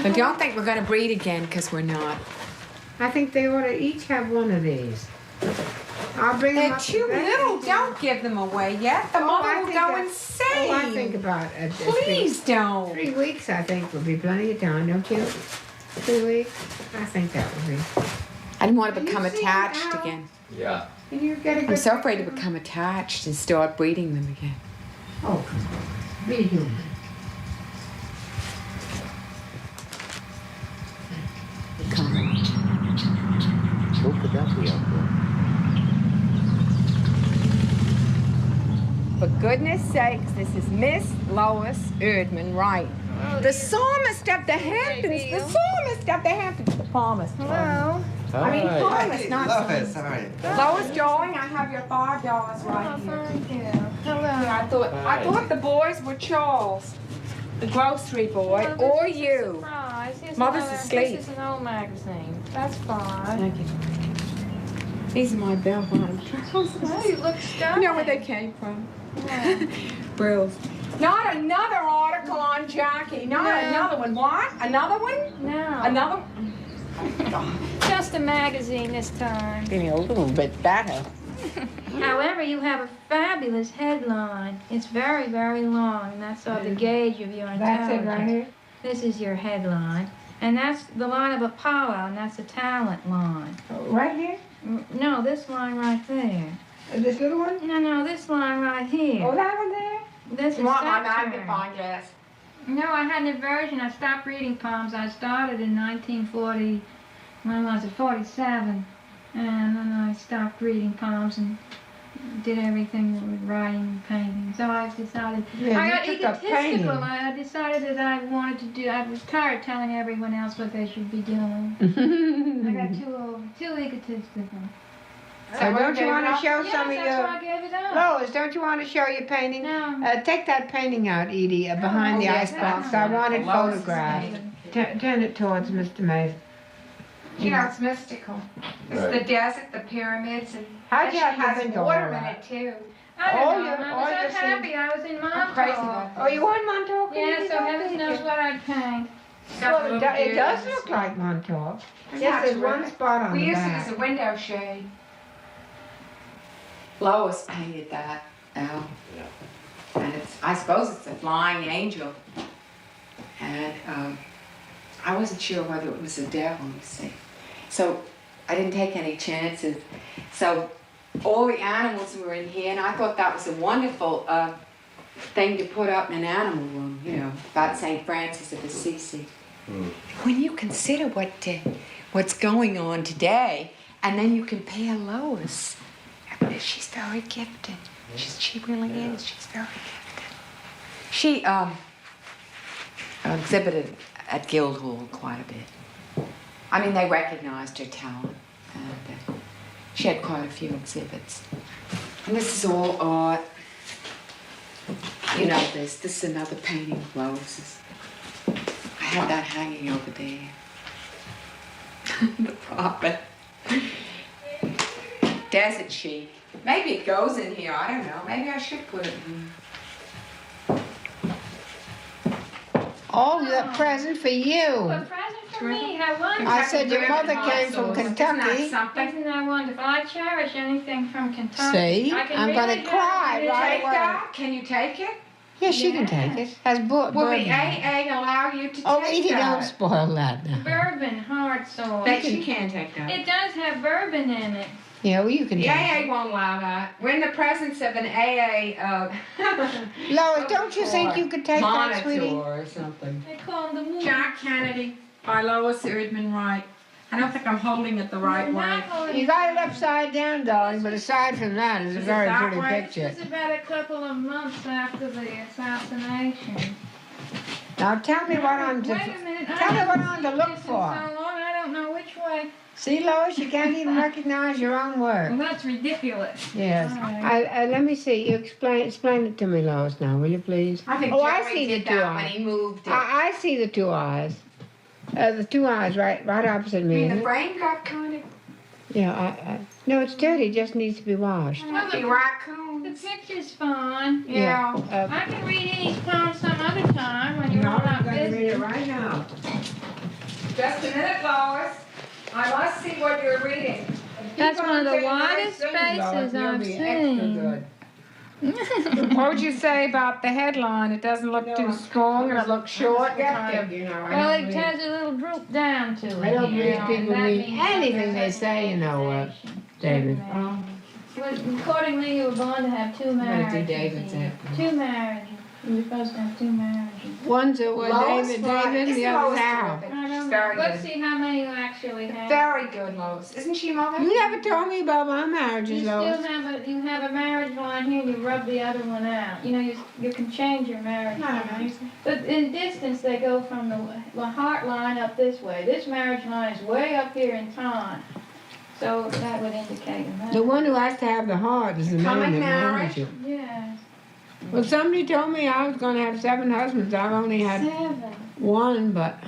But don't think we're going to breed again, because we're not. I think they ought to each have one of these. I'll bring them They're up. too little. Don't give them away yet. The mother will go insane. Oh, I think about it. Please don't. 3 weeks, I think, would be plenty of time, don't you? 3 weeks? I think that would be. I didn't want to Can you become see attached Al? again. Yeah. Can you get a good I'm so afraid to picture? become attached and start breeding them again. Oh, come on. Be human. Who could that be up there? goodness sakes, this is Miss Lois Erdman Wright. The psalmist of the Hamptons. The psalmist of the Hamptons. The psalmist. Hello. I mean, psalmist, not Lois, psalmist. all right. Lois, darling, I have your $5 right here. Thank you. Hello. I thought the boys were Charles, the grocery boy, Well, or this is a you. surprise. Here's Mother's another- asleep. This is an old magazine. That's fine. Thank you. These are my bell-bottom trousers. Oh, you look You stunning. know where they came from? Yeah. Brills. Not another article on Jackie. Not No. another one. What? Another one? No. Another? Just a magazine this time. Getting a little bit better. However, you have a fabulous headline. It's very, very long, and that's the gauge of your That's intelligence. it right here? This is your headline. And that's the line of Apollo, and that's the talent line. Right here? No, this line right there. This little one? No, this line right here. Oh, that one there? This is You want my Saturn. magnifying glass? No, I had an aversion. I stopped reading poems. I started in 1940, when was it, 47. And then I stopped reading poems and did everything with writing and painting. So I decided, Yeah, I you got took up painting. egotistical. I decided that I wanted to do, I was tired of telling everyone else what they should be doing. I got too egotistical. So don't you want to show Yes, some of that's your... why I gave it up. Lois, don't you want to show your painting? No. Take that painting out, Edie, behind the yes, icebox. I want it Lois' photographed. Turn it towards Mr. Mays. You know, it's mystical. It's Right. the desert, the pyramids, and How'd you it have has been going water all in right? it too. I don't All know. your- I all was your unhappy. I was in I'm crazy Montauk. about Oh, you want Montauk? Yeah, Edie? so Don't heaven think knows it. what I'd paint. Well, it does look like Montauk. Yes, there's one spot on We the use it back. as a window shade. Lois painted that, Al. And I suppose it's a flying angel. And I wasn't sure whether it was a devil, you see. So I didn't take any chances. So all the animals were in here, and I thought that was a wonderful thing to put up in an animal room, you know, about St. Francis of Assisi. When you consider what's going on today, and then you compare Lois, she's very gifted. She really is. She's very gifted. She exhibited at Guildhall quite a bit. I mean, they recognized her talent, and she had quite a few exhibits. And this is all art. You know this. This is another painting of Lois's. I have that hanging over there. The puppet. Desert chic. Maybe it goes in here. I don't know. Maybe I should put it in. Oh, that present for you. A present for me. How wonderful. I said your mother came from Kentucky. Isn't that wonderful? I cherish anything from Kentucky. See? I can I'm really gonna cry do it. right Take away. that? Can you take it? Yes, you can take it. Has Will the bourbon. AA allow you to Oh, take Edie, don't that? spoil that now. Bourbon hard sauce. That she can't take that. It does have bourbon in it. Yeah, well, you can The take it. AA won't allow that. We're in the presence of an AA Lois, don't you think you could take that, sweetie? or something. They call them the moon. Jack Kennedy by Lois Erdman Wright. I don't think I'm holding it the right You're way. not holding You got it upside down, darling, but aside from that, it's a Is it very that pretty way? picture. This is about a couple of months after the assassination. Now tell me what I'm to... Wait a minute. Tell me what I'm to look This is for. so long, I don't know which way. See, Lois, you can't even recognize your own work. Well, that's ridiculous. Yes. All right. Let me see. You explain it to me, Lois, now, will you please? I think Oh, I Jerry see the did two that when eyes. he moved it. I see the two eyes. The two eyes right opposite I me. mean, isn't the it? brain got kind of Yeah, no, it's dirty. It just needs to be washed. Well, the the raccoons. picture's fine. Yeah. I can read Edie's poem some other time when you're all not busy. right now. Just a minute, Lois. I must see what you're reading. That's one of the widest spaces I've seen. What would you say about the headline? It doesn't look too strong, it looks short. You know, Well, it has a little droop down to it. I don't you believe know, people and that read means anything they say, you know, David. Well, accordingly, you were born to have two marriages. David's Ian. Two marriages. You were supposed to have two marriages. One's a Lois, David, right. the Isn't other's Lois Al. terrific? I don't very Let's good. see how many you actually have. Very good, Lois. Isn't she, Mother? You never told me about my You marriages, still Lois. have a marriage line here, and you rub the other one out. You know, you can change your marriage line. But in distance, they go from the heart line up this way. This marriage line is way up here in time. So that would indicate a marriage. The one who has to have the heart is the man Common that marries marriage. you. Yes. Well, somebody told me I was going to have 7 husbands. I've only had 7. 1, but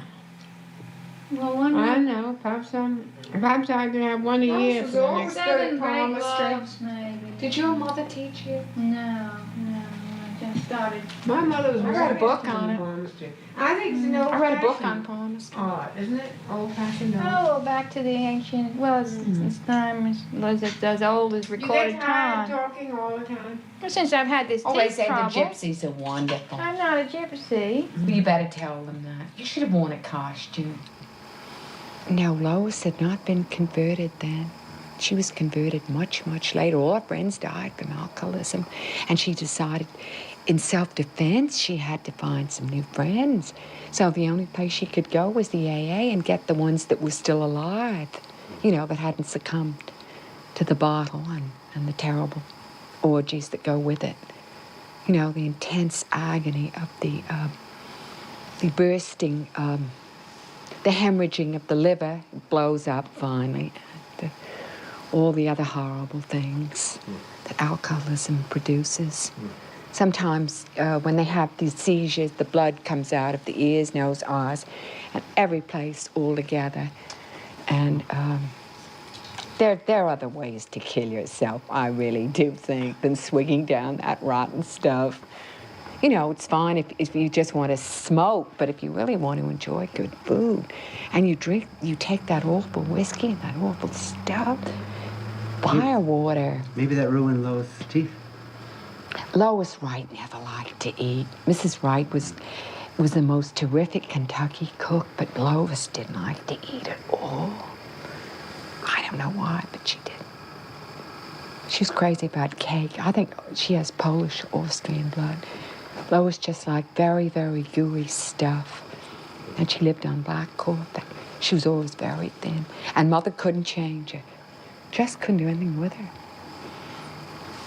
Well, one I know. Perhaps I can have 1 a year was for the always next. 7 great palmistry. loves, maybe. Did your mother teach you? No. I just started. My mother was I read a very book interested on in it. palmistry. I think it's an I read a book on old-fashioned palmistry. art, isn't it? Old-fashioned art. Oh, well, back to the ancient. Well, it's time as old as You recorded get tired time. of talking all the time. Well, since I've had this Oh, they teeth say trouble, the gypsies are wonderful. I'm not a gypsy. Well, you better tell them that. You should have worn a costume. No, Lois had not been converted then. She was converted much, much later. All her friends died from alcoholism, and she decided in self-defense she had to find some new friends. So the only place she could go was the AA and get the ones that were still alive, you know, that hadn't succumbed to the bottle and the terrible orgies that go with it. You know, the intense agony of the bursting, the hemorrhaging of the liver blows up finally. All the other horrible things that alcoholism produces. Sometimes when they have these seizures, the blood comes out of the ears, nose, eyes, and every place all together. And there are other ways to kill yourself, I really do think, than swigging down that rotten stuff. You know, it's fine if you just want to smoke, but if you really want to enjoy good food, and you take that awful whiskey and that awful stuff, fire water. Maybe that ruined Lois' teeth. Lois Wright never liked to eat. Mrs. Wright was the most terrific Kentucky cook, but Lois didn't like to eat at all. I don't know why, but she did. She was crazy about cake. I think she has Polish, Austrian blood. Lois just liked very, very gooey stuff. And she lived on black coffee. She was always very thin. And Mother couldn't change her. Just couldn't do anything with her.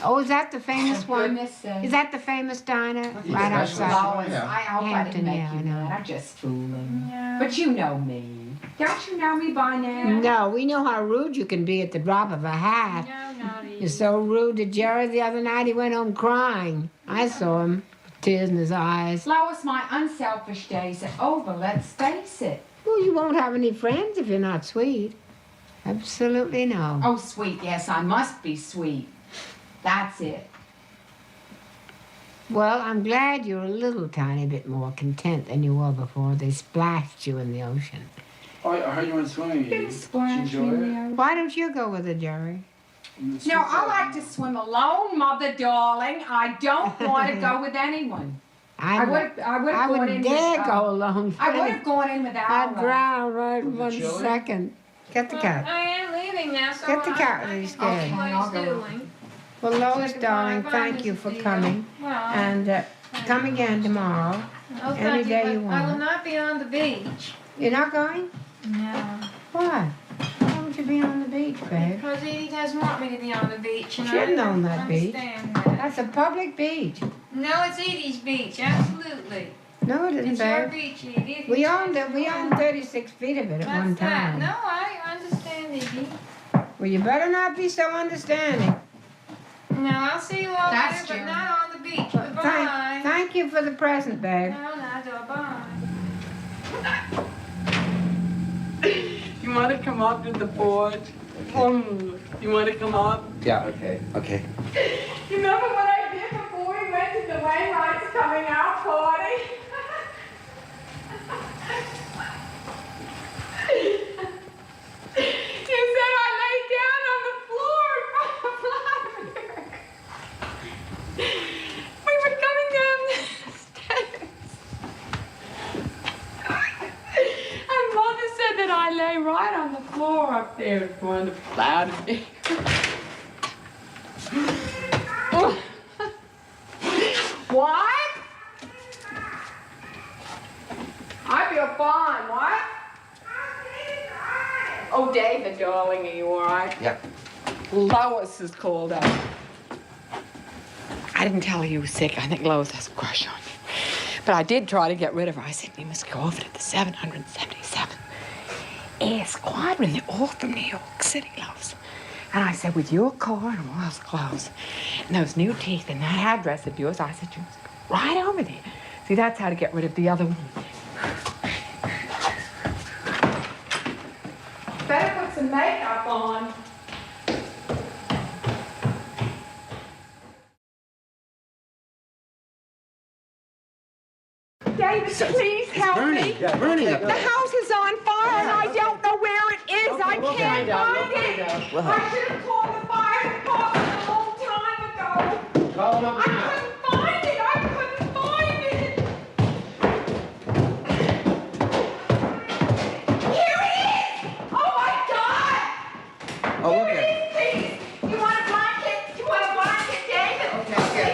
Oh, is that the famous one? Goodness Is that the famous diner right That's outside? Lois, Yeah. I hope I didn't Hampton, make yeah, you I know. mad. I'm just fooling. Yeah. But you know me. Don't you know me by now? No, we know how rude you can be at the drop of a hat. No, not You're even. so rude to Jerry the other night. He went home crying. I saw him, tears in his eyes. Lois, my unselfish days are over, let's face it. Well, you won't have any friends if you're not sweet. Absolutely no. Oh, sweet, yes, I must be sweet. That's it. Well, I'm glad you're a little tiny bit more content than you were before they splashed you in the ocean. Oh, I heard you went swimming. Didn't Did you splash me enjoy in it? the ocean. Why don't you go with her, Jerry? No, I like to swim alone, Mother darling. I don't want to go with anyone. I would have gone wouldn't in dare with, go alone. I would have gone in with I'd Albert. drown right Was it 1 chilly? second. Get the Well, cat. I am leaving now, so Get the cat, I he's can see scared. what I'll he's go. doing. Well, Lois, Goodbye, darling, bye, thank you Mrs. for Beale. coming. Well, And come again tomorrow. oh, any thank you, day but you I will want. not be on the beach. You're not going? No. Why? Why would you be on the beach, babe? Because Edie doesn't want me to be on the beach, and She didn't I own that beach. understand that. That's a public beach. No, it's Edie's beach, absolutely. No, it isn't, It's your babe. beach, Edie. We owned it. We owned 36 feet of it at one What's that? time. No, I understand, Edie. Well, you better not be so understanding. No, I'll see you all That's later, but Jerry. not on the beach. Goodbye. Thank you for the present, babe. No, bye. You want to come up to the porch? You want to come up? Yeah, okay. Okay. You remember what I did before we went to the Wainwright's coming out party? You said I lay down on the floor in front of Vladimir. We were coming down the stairs. And Mother said that I lay right on the floor up there in front of Vladimir. What? I feel fine, what? Oh, David, darling, are you all right? Yeah. Lois is called up. I didn't tell her you were sick. I think Lois has a crush on you. But I did try to get rid of her. I said, you must go over to the 777 Air Squadron. They're all from New York City, Lois. And I said, with your car and all those clothes and those new teeth and that address of yours, I said, you must go right over there. See, that's how to get rid of the other one. Better put some makeup on. David, please help me. Yeah, burning up The there. house is on fire and I don't know where it is. I can't find it. Well, I should have called the fire department a long time ago. Call them up I now. couldn't find it. I couldn't find it. Here it is. Oh my God. Oh, Here look it at it. is, please. You want a blanket? You want a blanket, David? Okay.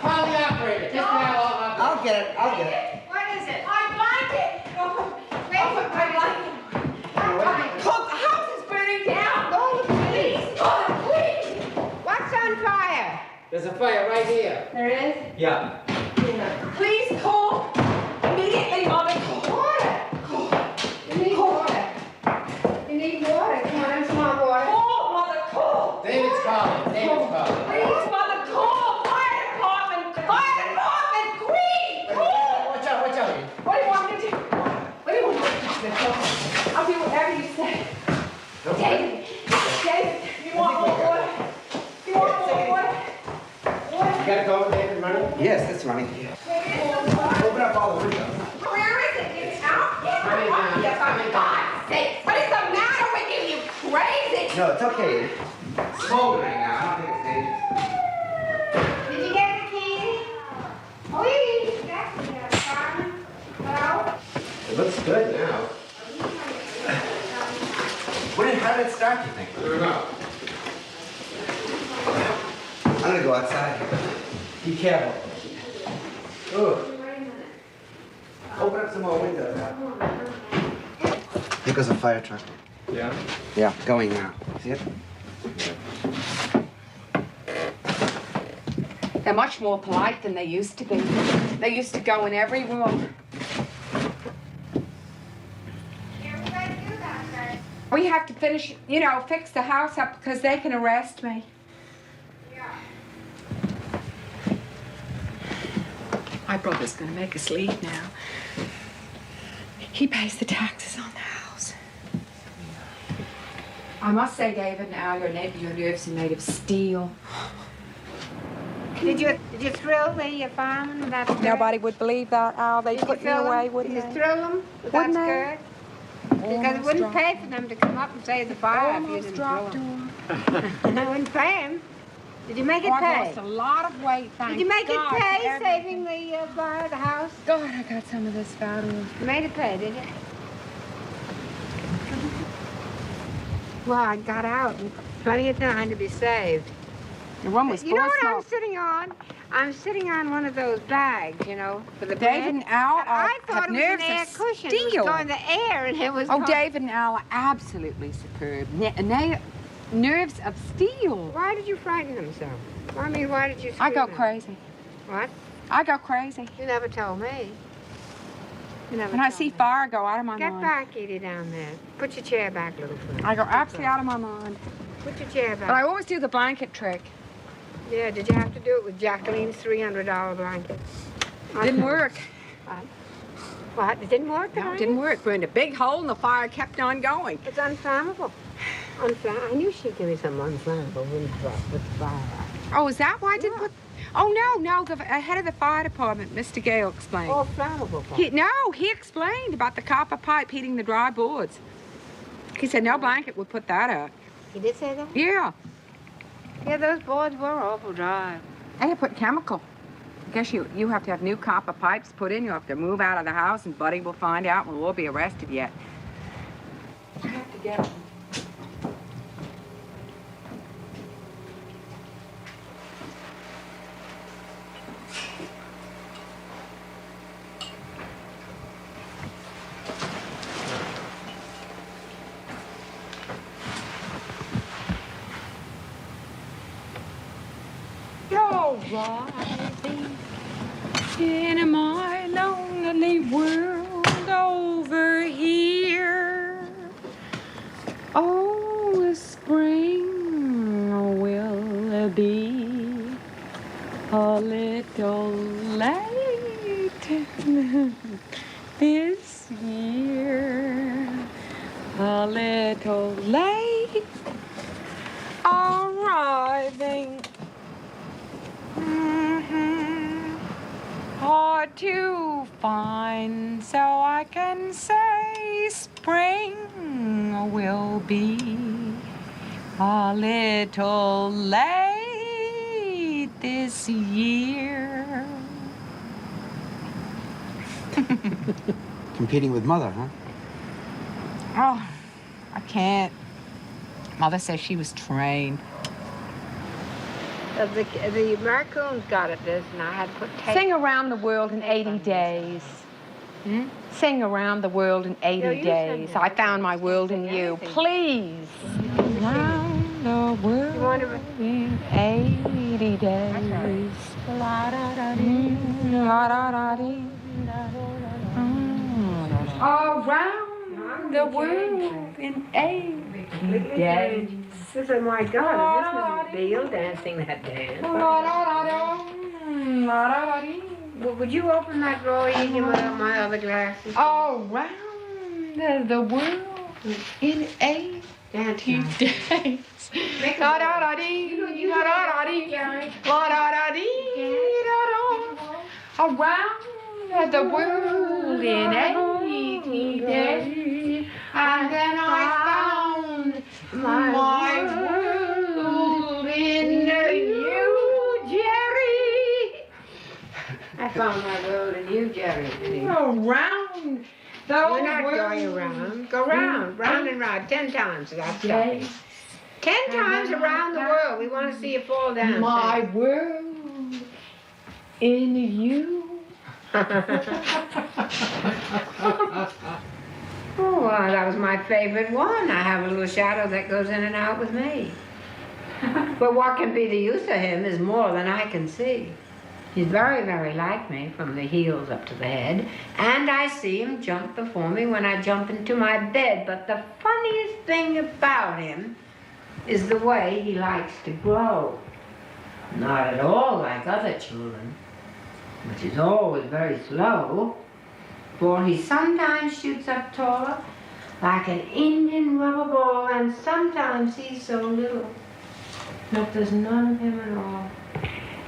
Call the operator. Just now, I'll get it. I'll get it. What is it? My blanket. Oh, wait, my blanket. Look, the house is burning down. Oh, please, Mother, please. What's on fire? There's a fire right here. There is? Yeah. Please call immediately, Mother. Call. Water. You need water. You need water. Come on, some more water. Call, Mother, call. David's calling. David's calling. Please, Mother, call. Fire department. Fire department. Green. Call. Watch out, watch out. What do you want me to do? What do you want me to do? I'll do whatever you say. David, you want more water? You want more water? You gotta go with David running? Yes, that's running. Open up all the windows. Where is it? Get it out. Get it out. Yes, for God's sake. What is the matter with you? You crazy? No, it's okay. Smoldering now. I don't think it's dangerous. Did you get the key? Oh, yeah, that's the apartment. Hello? It looks good now. How did it start, you think? I don't know. I'm gonna go outside. Be careful. Ooh. Open up some more windows now. Here goes a fire truck. Yeah? Yeah, going now. See it? They're much more polite than they used to be. They used to go in every room. We have to finish, fix the house up because they can arrest me. My brother's gonna make us leave now. He pays the taxes on the house. I must say, David, now your nerves are made of steel. Did you thrill the fireman with that skirt? Nobody would believe that, Al. They Did you put me thrill away, them? wouldn't Did they? you thrill them with Wouldn't that they? skirt? Because it wouldn't pay for them to come up and save the fire if you Almost didn't dropped thrill him. them. It wouldn't pay him. Did you make it I've pay? lost a lot of weight, thank Did you make God, it for pay everything. saving the fire, the house? God, I got some of this powder. You made it pay, did you? Well, I got out in plenty of time to be saved. The one was You know full of what I'm smoke. sitting on? I'm sitting on one of those bags, for the David bed. and Al And I thought have it was an nerves air of cushion. It was steel. going the air, and it was. Oh, going... David and Al are absolutely superb. Nerves of steel. Why did you frighten them so? I mean, why did you? I go scream them? crazy. What? I go crazy. You never told me. You never. When I told see me. fire, I go out of my Get mind. back, Edie, down there. Put your chair back a little further. I go absolutely out of my mind. Put your chair back. But I always do the blanket trick. Yeah, did you have to do it with Jacqueline's $300 blanket? It didn't work. What? It didn't work? No, it didn't work. Burned a big hole and the fire kept on going. It's unflammable. I knew she'd give me some unflammable with the fire. Oh, is that why I didn't put... Oh, no, the head of the fire department, Mr. Gale, explained. Oh, flammable. He explained about the copper pipe heating the dry boards. He said no blanket would put that out. He did say that? Yeah. Yeah, those boards were awful dry. And you put chemical. I guess you have to have new copper pipes put in. You have to move out of the house, and Buddy will find out, and we'll all be arrested yet. I have to get them. arriving in my lonely world over here. Oh, spring will be a little late this year, a little late arriving. Hard to find, so I can say spring will be a little late this year. Competing with Mother, huh? Oh, I can't. Mother says she was trained. The raccoons got at this, and I had to put tape. Sing Around the World in 80 Days. Sing Around the World in 80 Days. I found my world in you. Please. Around the world in 80 days. Around the world in 80 days. I said, my God, is this Mrs. Beale dancing that dance? Well, would you open that drawer, Edie, and put out my other glasses? Around the world in 80 days. Around the world in 80 days. And then I found my world in you, Jerry. I found my world in you, Jerry. Around the We're not world. going around. Go round, round and round, 10 times. That's stopping. 10 times around the world. We want to see you fall down. My world in you. Oh, well, that was my favorite one. I have a little shadow that goes in and out with me. But what can be the use of him is more than I can see. He's very, very like me from the heels up to the head, and I see him jump before me when I jump into my bed. But the funniest thing about him is the way he likes to grow. Not at all like other children, which is always very slow. For he sometimes shoots up taller, like an Indian rubber ball, and sometimes he's so little that there's none of him at all.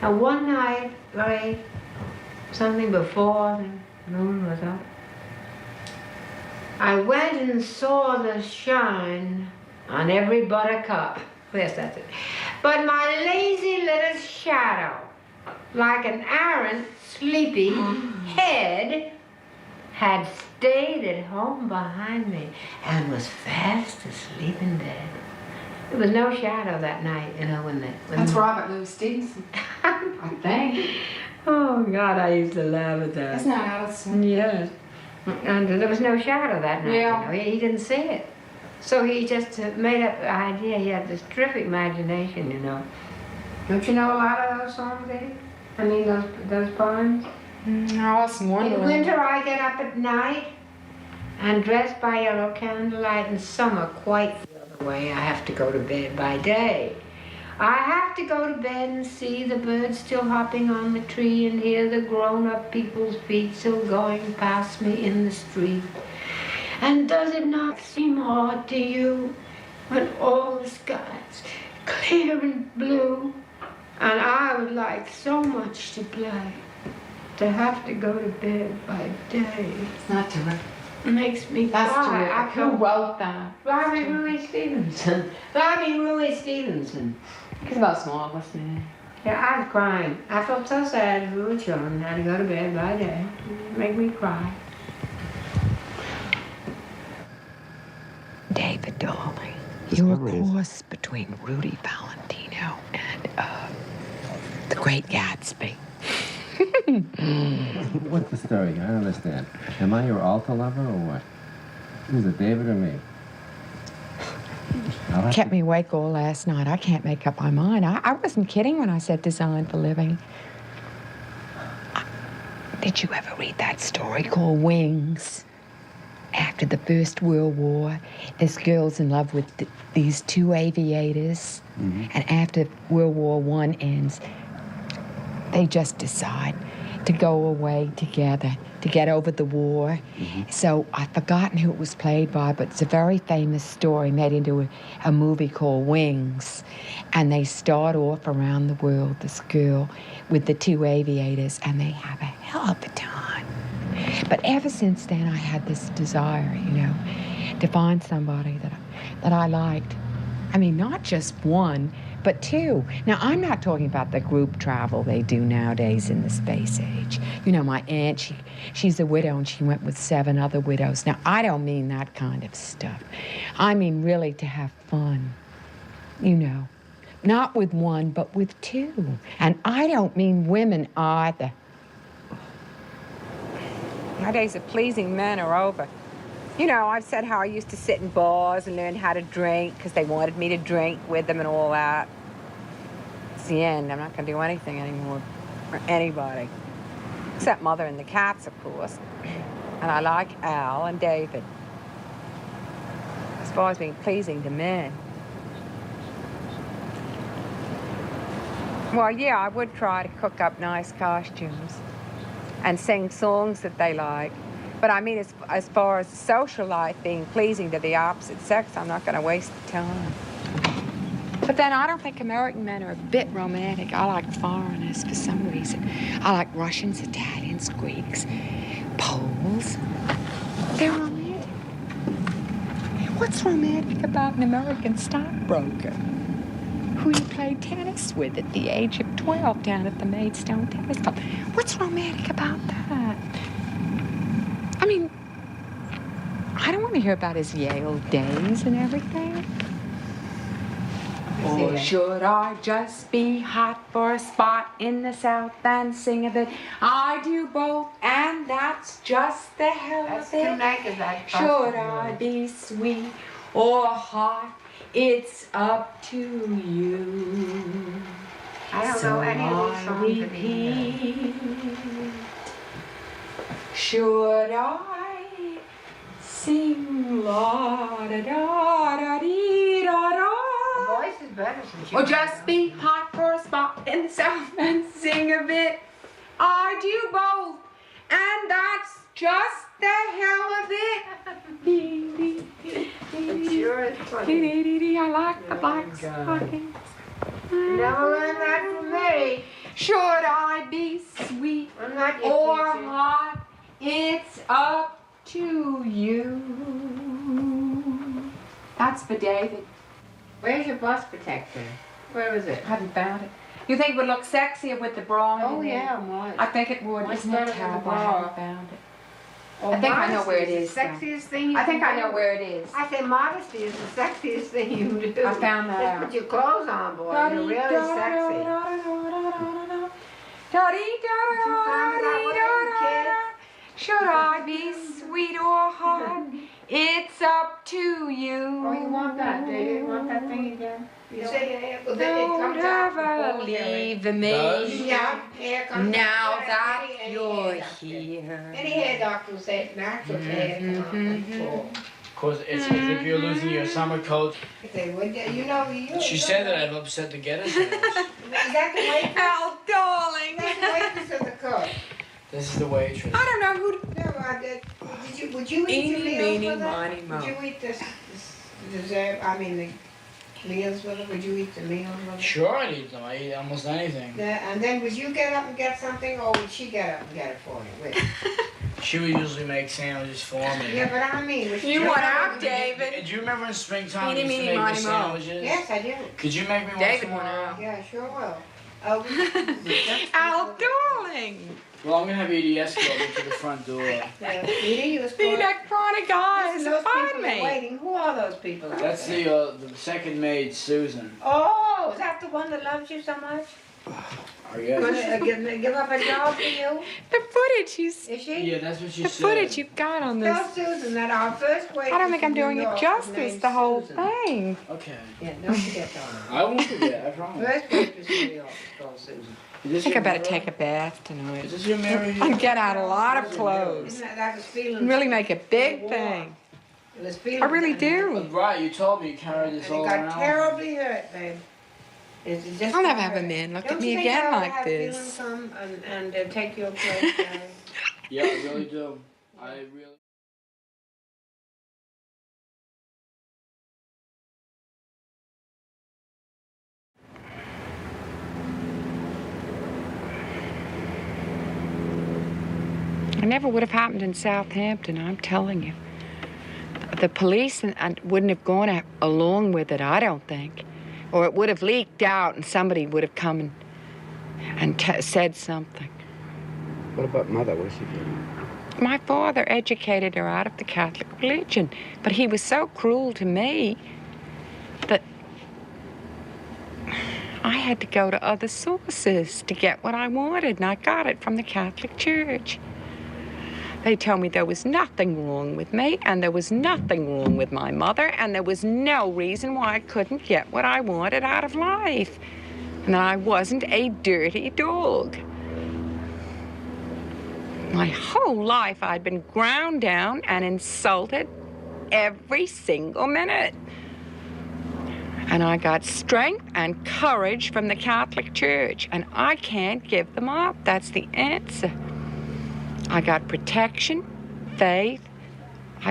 And one night, like something before the moon was up, I went and saw the shine on every buttercup. Yes, that's it. But my lazy little shadow, like an errant, sleepy head, had stayed at home behind me and was fast asleep in bed. There was no shadow that night, you know, when That's Robert Louis Stevenson, I think. Oh, God, I used to laugh at that. Isn't that Allison? Yes. And there was no shadow that night, Yeah. you know. He didn't see it. So he just made up the idea. He had this terrific imagination, you know. Don't you know a lot of those songs, Eddie? I mean, those poems? Alice in In Wonderland. winter I get up at night and dress by yellow candlelight. In summer, quite the other way, I have to go to bed by day. I have to go to bed and see the birds still hopping on the tree and hear the grown-up people's feet still going past me in the street. And does it not seem odd to you when all the sky's clear and blue? And I would like so much to play. To have to go to bed by day It's not terrific. makes me That's cry. I terrific. Who feel wrote that? Bobby Louis Stevenson. Bobby Louis Stevenson. It's about small, wasn't it? Yeah, I was crying. I felt so sad as we were children. Had to go to bed by day. It made me cry. David, darling, you're a cross between Rudy Valentino and the Great Gatsby. What's the story? I don't understand. Am I your altar lover or what? Is it David or me? Kept me awake all last night. I can't make up my mind. I wasn't kidding when I said design for living. Did you ever read that story called Wings? After the First World War, this girl's in love with these two aviators. And after World War I ends, they just decide to go away together to get over the war. So I've forgotten who it was played by, but it's a very famous story made into a movie called Wings. And they start off around the world, this girl with the two aviators, and they have a hell of a time. But ever since then, I had this desire, you know, to find somebody that I liked. I mean, not just one, but two. Now, I'm not talking about the group travel they do nowadays in the space age. You know, my aunt, she's a widow, and she went with 7 other widows. Now, I don't mean that kind of stuff. I mean really to have fun, you know. Not with one, but with 2. And I don't mean women either. My days of pleasing men are over. You know, I've said how I used to sit in bars and learn how to drink because they wanted me to drink with them and all that. It's the end. I'm not going to do anything anymore for anybody. Except Mother and the cats, of course. And I like Al and David. As far as being pleasing to men. Well, yeah, I would try to cook up nice costumes and sing songs that they like. But I mean, as far as social life being pleasing to the opposite sex, I'm not going to waste the time. But then I don't think American men are a bit romantic. I like foreigners for some reason. I like Russians, Italians, Greeks, Poles. They're romantic. What's romantic about an American stockbroker who you played tennis with at the age of 12 down at the Maidstone Tennis Club? What's romantic about that? I mean, I don't want to hear about his Yale days and everything. Or should I just be hot for a spot in the South and sing a bit? I do both, and that's just the hell of it. Should I be sweet or hot? It's up to you. I don't know any of these songs of these. Should I sing la da da da dee da da? The voice is better since you. Or just be hot for a spot in the South and sing a bit? I do both, and that's just the hell of it. It sure is funny. I like the black stockings. Never learned that from me. Should I be sweet I'm not your or teacher. hot? It's up to you. That's for David. Where's your bust protector? Where is it? I haven't found it. You think it would look sexier with the bra in Oh there? yeah, much. I think it would. Much Isn't it better than the terrible? bra. I haven't found it. Oh, I think I know modesty where it is is. the sexiest thing you I think can I know do. where it is. I say modesty is the sexiest thing you do. I found that Just out. put your clothes on, boy. You're really sexy. Should I be sweet or hot? It's up to you. Oh, you want that, do you? Want that thing again? You say it Don't comes out ever before you're leave Does? me. Yeah, it comes Now out. that Any you're hair doctor. here. Any hair doctor will say it's natural hair to come out before. Of course, it's as if you're losing your summer coat. They would, you know, She said that I've upset the Gettys house. Is that the waitress? Oh, darling. That's the waitress or the cook? This is the waitress. I don't know who. No, would you eat your Eeny, meals meeny, with miny, it? mo. Would you eat this dessert, the meals with it? Would you eat the meals with it? Sure, I eat them. I eat almost anything. And then would you get up and get something, or would she get up and get it for you? Wait. She would usually make sandwiches for me. Yeah, but I mean, was You she want out, David? Do you remember in springtime we Eeny, used to meeny, make the miny, mo. sandwiches? Yes, I do. Could you make me one David went tomorrow? out. Yeah, sure will. Al, darling. Well, I'm gonna have Edie escort me to the front door. Edie, you was The electronic eyes. those Find people are me. waiting. Who are those people out That's there? the second maid, Susan. Oh, is that the one that loves you so much? Are you guys? Give up a job for you? The footage Is she? Yeah, that's what she the said. footage you've got on this. Tell Susan that our first waitress I don't think I'm in New doing it York justice, named the whole Susan. thing. Okay. Yeah, don't forget that. I won't forget, I promise. First waitress in New York is called Susan. I think I better take a bath tonight. Is this your mirror here? And get out a lot of clothes. Isn't that was feeling? And really make a big thing. It was feeling. I really do. Right, you told me you carried this And all it got around. terribly hurt, babe. It just I'll never got have a hurt. man look Don't at me you think again I would like have this. feeling come and take your place, Gary? Yeah, I really do. I really. It never would have happened in Southampton, I'm telling you. The police wouldn't have gone along with it, I don't think. Or it would have leaked out and somebody would have come and said something. What about Mother? What's she doing? My father educated her out of the Catholic religion, but he was so cruel to me that I had to go to other sources to get what I wanted, and I got it from the Catholic Church. They told me there was nothing wrong with me, and there was nothing wrong with my mother, and there was no reason why I couldn't get what I wanted out of life, and that I wasn't a dirty dog. My whole life I'd been ground down and insulted every single minute. And I got strength and courage from the Catholic Church, and I can't give them up. That's the answer. I got protection, faith.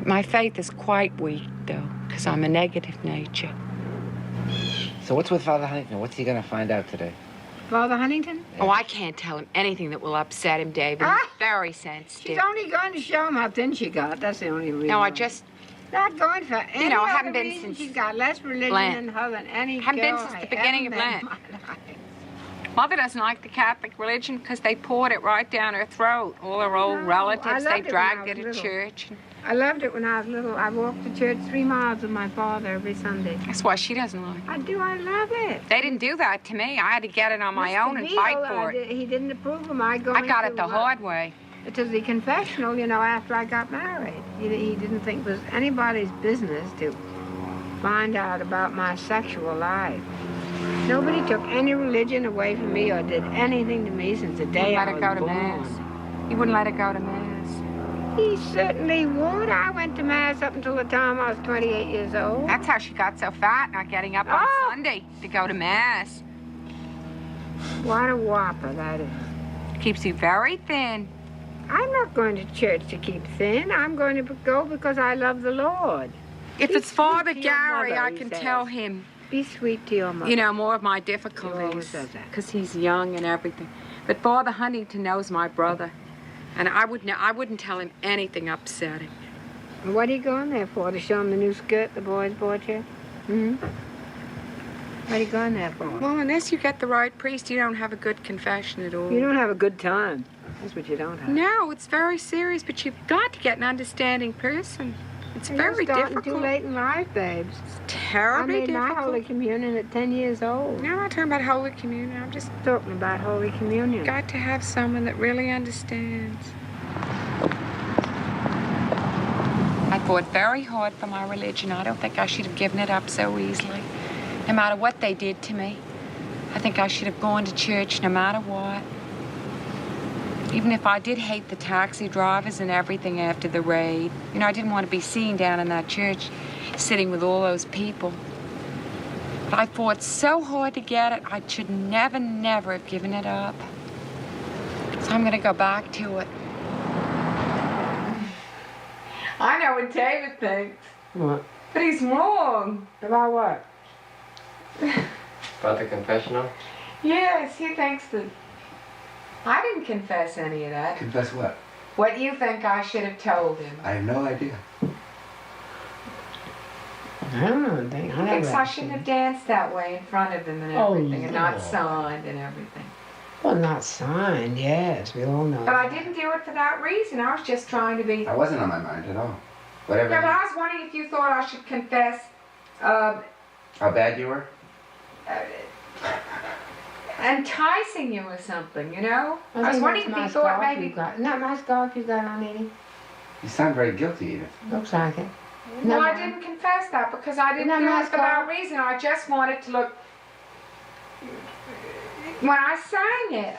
My faith is quite weak, though, because I'm a negative nature. So what's with Father Huntington? What's he gonna find out today? Father Huntington? Oh, I can't tell him anything that will upset him, David. He's very sensitive. She's only going to show him how thin she got. That's the only reason. No, I just... Not going for any I other haven't been reason. since She's got less religion Lent. in her than any Haven't been girl since I the beginning ever of met in Lent. my life. Mother doesn't like the Catholic religion because they poured it right down her throat. All her old No, I relatives, they loved it when dragged I her was to little. church. I loved it when I was little. I walked to church 3 miles with my father every Sunday. That's why she doesn't like it. I do. I love it. They didn't do that to me. I had to get it on my Mr. own and Beale, fight for it. He didn't approve of my going I got it to, the hard way. to the confessional, after I got married. He didn't think it was anybody's business to find out about my sexual life. Nobody took any religion away from me or did anything to me since the day I was Let her go to born. Mass. He wouldn't let her go to Mass. He certainly would. I went to Mass up until the time I was 28 years old. That's how she got so fat, not getting up on Oh. Sunday to go to Mass. What a whopper that is. Keeps you very thin. I'm not going to church to keep thin. I'm going to go because I love the Lord. If Be it's Father sweet to your Gary, mother, I he can says. tell him, Be sweet to your mother. more of my He always difficulties. says that. Because he's young and everything. But Father Huntington knows my brother. And I wouldn't tell him anything upsetting. What are you going there for? To show him the new skirt the boys bought you? Hmm? What are you going there for? Well, unless you get the right priest, you don't have a good confession at all. You don't have a good time. That's what you don't have. No, it's very serious, but you've got to get an understanding person. It's very You're starting difficult. too late in life, babes. It's I terribly made my difficult. Holy Communion at 10 years old. No, I'm not talking about Holy Communion. I'm just Talking about Holy Communion. got to have someone that really understands. I fought very hard for my religion. I don't think I should have given it up so easily. No matter what they did to me, I think I should have gone to church no matter what. Even if I did hate the taxi drivers and everything after the raid. I didn't want to be seen down in that church sitting with all those people. But I fought so hard to get it, I should never, never have given it up. So I'm going to go back to it. I know what David thinks, What? but he's wrong. About what? About the confessional? Yes, he thinks that I didn't confess any of that. Confess what? What you think I should have told him. I have no idea. I don't think. He thinks I shouldn't have danced that way in front of him and Oh, everything, and not no. signed and everything. Well, not signed, yes. We all know. But I didn't do it for that reason. I was just trying to be... I wasn't on my mind at all. Whatever. Yeah, but I was wondering if you thought I should confess, How bad you were? enticing you or something, you know? I was think wondering if that's my he thought scarf maybe... you got. Isn't that my scarf you got on, Edie? You sound very guilty, Edith. Looks like it. No, I didn't confess that because I didn't do it for that reason. I just wanted to look... when I sang it.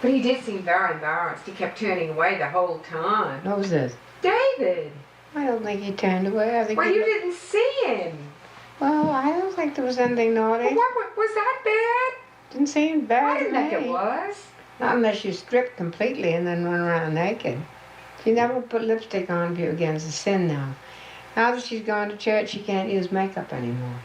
But he did seem very embarrassed. He kept turning away the whole time. Who's this? David. I don't think he turned away. I think Well, you didn't see him. Well, I don't think there was anything naughty. Well, what was that bad? Didn't seem bad I didn't to think me. it was. Not unless you strip completely and then run around naked. She never put lipstick on if you're against the sin now. Now that she's gone to church, she can't use makeup anymore.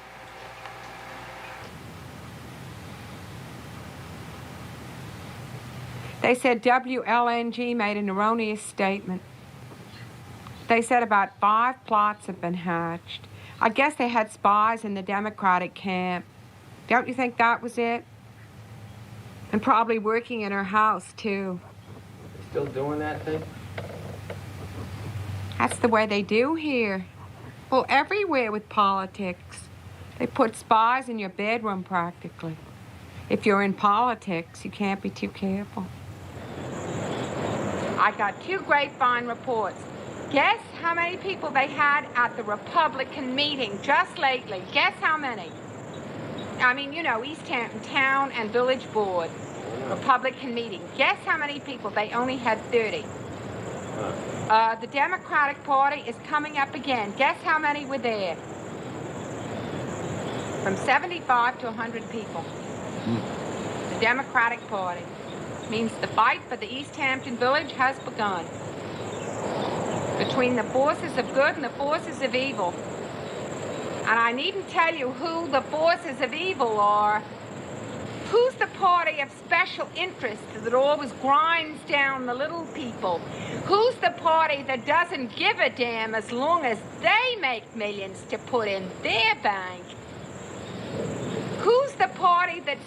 They said WLNG made an erroneous statement. They said about 5 plots have been hatched. I guess they had spies in the Democratic camp. Don't you think that was it? And probably working in her house, too. Still doing that thing? That's the way they do here. Well, everywhere with politics. They put spies in your bedroom, practically. If you're in politics, you can't be too careful. I got 2 grapevine reports. Guess how many people they had at the Republican meeting just lately? Guess how many? I mean, you know, East Hampton Town and Village Board. Republican meeting. Guess how many people? They only had 30. The Democratic Party is coming up again. Guess how many were there? From 75 to 100 people. The Democratic Party. Means the fight for the East Hampton Village has begun. Between the forces of good and the forces of evil. And I needn't tell you who the forces of evil are. Who's the party of special interest that always grinds down the little people? Who's the party that doesn't give a damn as long as they make millions to put in their bank? Who's the party that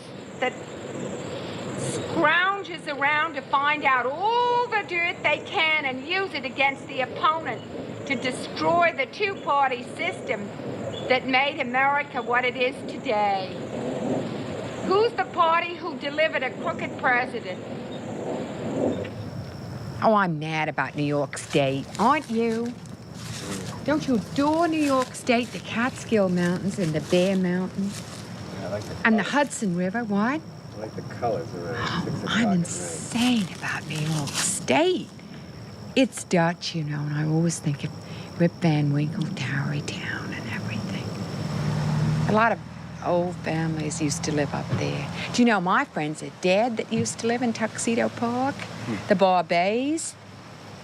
scrounges around to find out all the dirt they can and use it against the opponent to destroy the 2-party system that made America what it is today? Who's the party who delivered a crooked president? Oh, I'm mad about New York State. Aren't you? Don't you adore New York State, the Catskill Mountains and the Bear Mountains? Yeah, I like the And the colors. Hudson River, what? I like the colors around 6 o'clock I'm at night. insane about New York State. It's Dutch, you know, and I always think of Rip Van Winkle, Tarrytown, and everything. A lot of old families used to live up there. Do you know my friends are dead that used to live in Tuxedo Park? The Barbets.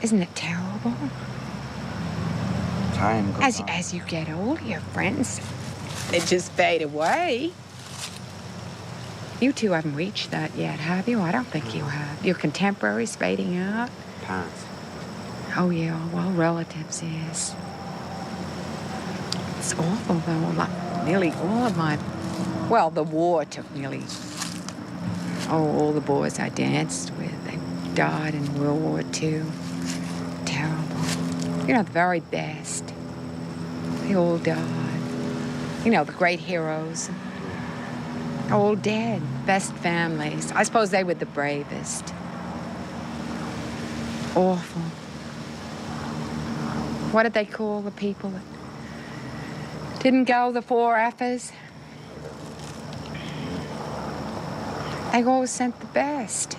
Isn't it terrible? Time goes on. As you get older, your friends, they just fade away. You two haven't reached that yet, have you? I don't think you have. Your contemporaries fading out? Parents. Oh, yeah, well, relatives, yes. It's awful, though. Like, nearly all of my... Well, the war took nearly... all the boys I danced with. They died in World War II. Terrible. You know, the very best. They all died. You know, the great heroes. All dead. Best families. I suppose they were the bravest. Awful. What did they call the people that didn't go the 4 F's? They always sent the best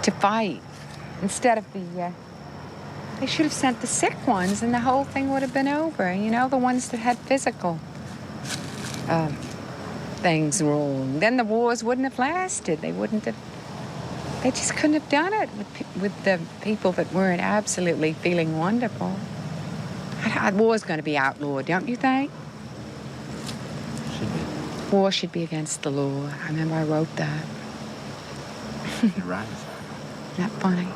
to fight instead of the... They should have sent the sick ones and the whole thing would have been over. You know, the ones that had physical things wrong. Then the wars wouldn't have lasted. They wouldn't have... They just couldn't have done it with the people that weren't absolutely feeling wonderful. War's going to be outlawed, don't you think? Should be. War should be against the law. I remember I wrote that. It rhymes. Isn't that funny?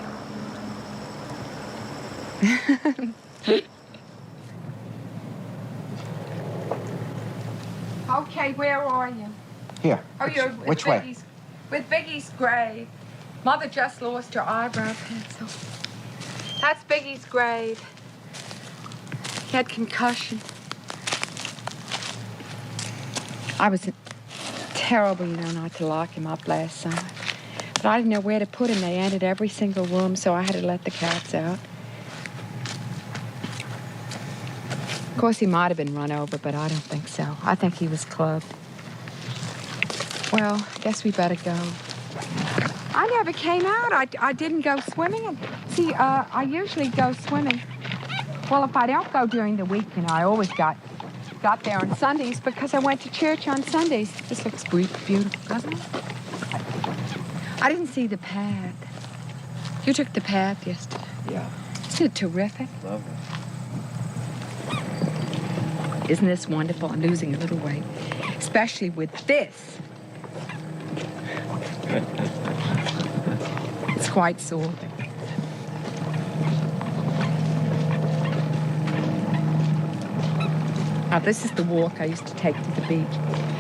Okay, where are you? Here. Oh, you're with Which way? With Biggie's grave. Mother just lost her eyebrow pencil. That's Biggie's grave. He had concussion. I was in terrible, you know, not to lock him up last summer. But I didn't know where to put him. They entered every single room, so I had to let the cats out. Of course, he might have been run over, but I don't think so. I think he was clubbed. Well, I guess we better go. I never came out. I didn't go swimming. And see, I usually go swimming. Well, if I don't go during the week, you know, I always got there on Sundays because I went to church on Sundays. This looks beautiful, doesn't it? I didn't see the path. You took the path yesterday. Yeah. Isn't it terrific? Lovely. Isn't this wonderful? I'm losing a little weight, especially with this. It's quite sore. Now, this is the walk I used to take to the beach.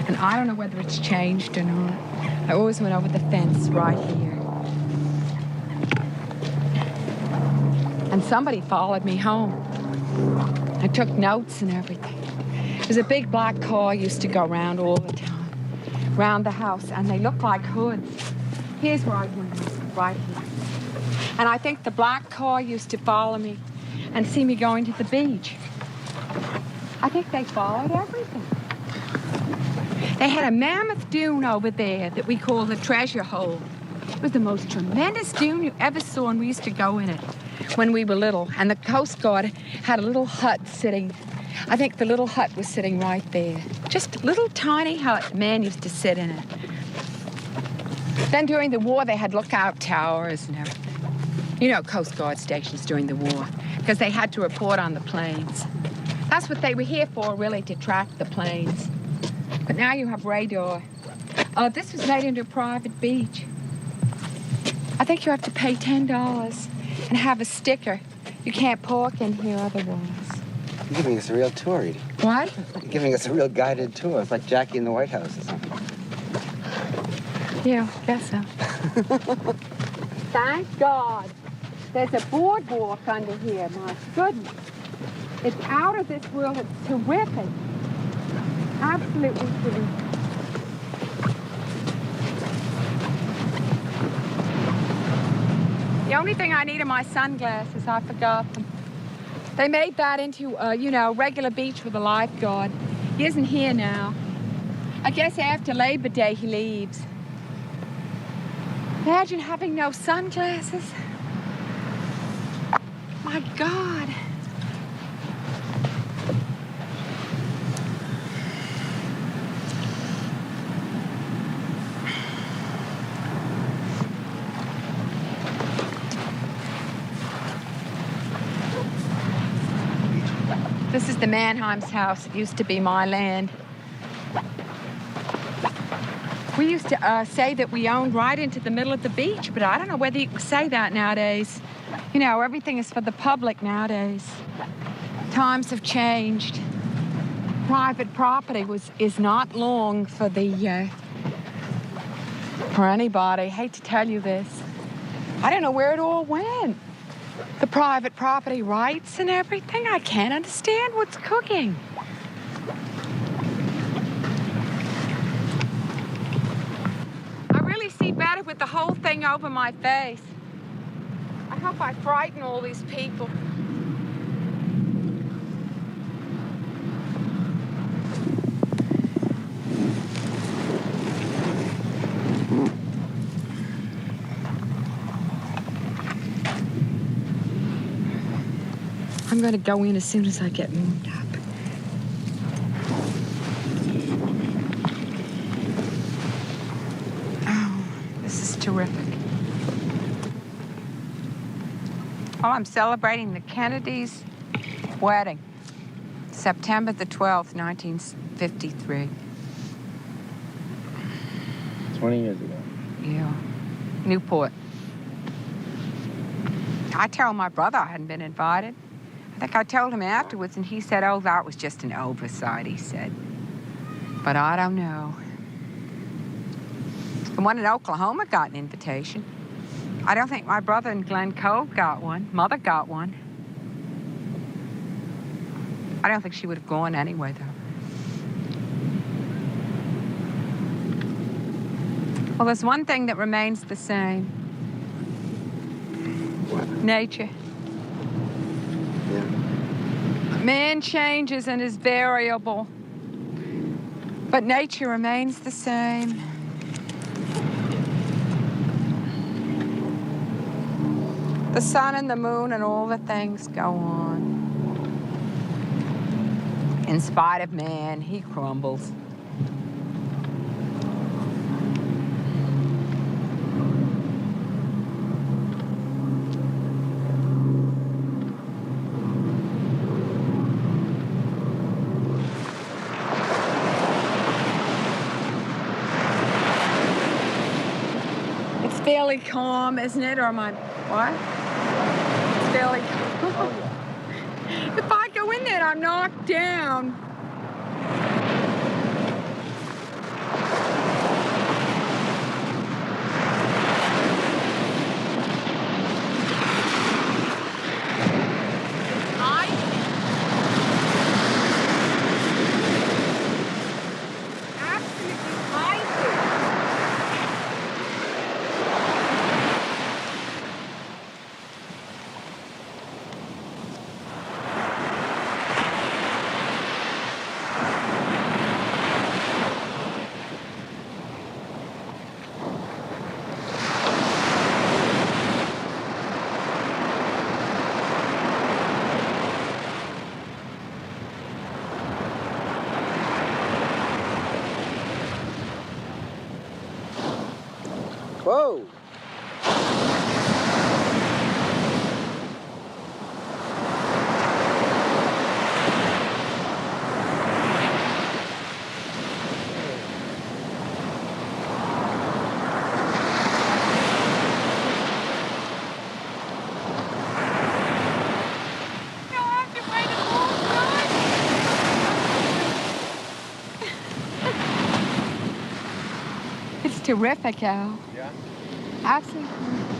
And I don't know whether it's changed or not. I always went over the fence right here. And somebody followed me home. I took notes and everything. There's a big black car used to go around all the time, around the house, and they look like hoods. Here's where I went, right here. And I think the black car used to follow me and see me going to the beach. I think they followed everything. They had a mammoth dune over there that we call the treasure hole. It was the most tremendous dune you ever saw, and we used to go in it when we were little. And the Coast Guard had a little hut sitting. I think the little hut was sitting right there. Just a little tiny hut. The man used to sit in it. Then during the war, they had lookout towers and everything. You know, Coast Guard stations during the war, because they had to report on the planes. That's what they were here for, really, to track the planes. But now you have radar. This was made into a private beach. I think you have to pay $10 and have a sticker. You can't park in here otherwise. You're giving us a real tour, Edie. What? You're giving us a real guided tour. It's like Jackie in the White House or something. Yeah, I guess so. Thank God. There's a boardwalk under here, my goodness. It's out of this world. It's terrific. Absolutely terrific. The only thing I need are my sunglasses. I forgot them. They made that into, you know, regular beach with a lifeguard. He isn't here now. I guess after Labor Day he leaves. Imagine having no sunglasses. My God. This is the Mannheim's house. It used to be my land. We used to say that we owned right into the middle of the beach, but I don't know whether you can say that nowadays. You know, everything is for the public nowadays. Times have changed. Private property is not long for anybody. I hate to tell you this. I don't know where it all went. The private property rights and everything. I can't understand what's cooking. I really see better with the whole thing over my face. I hope I frighten all these people. I'm going to go in as soon as I get warmed up. Oh, this is terrific. Oh, I'm celebrating the Kennedys' wedding. September the 12th, 1953. 20 years ago. Yeah. Newport. I told my brother I hadn't been invited. I think I told him afterwards, and he said, oh, that was just an oversight, he said. But I don't know. The one in Oklahoma got an invitation. I don't think my brother in Glen Cove got one. Mother got one. I don't think she would have gone anyway, though. Well, there's one thing that remains the same. What? Nature. Yeah. Man changes and is variable, but nature remains the same. The sun and the moon and all the things go on. In spite of man, he crumbles. It's fairly calm, isn't it? Or am I, what? It's fairly calm. If I go in there, I'm knocked down. Whoa! It's terrific, Al. Yeah? Absolutely.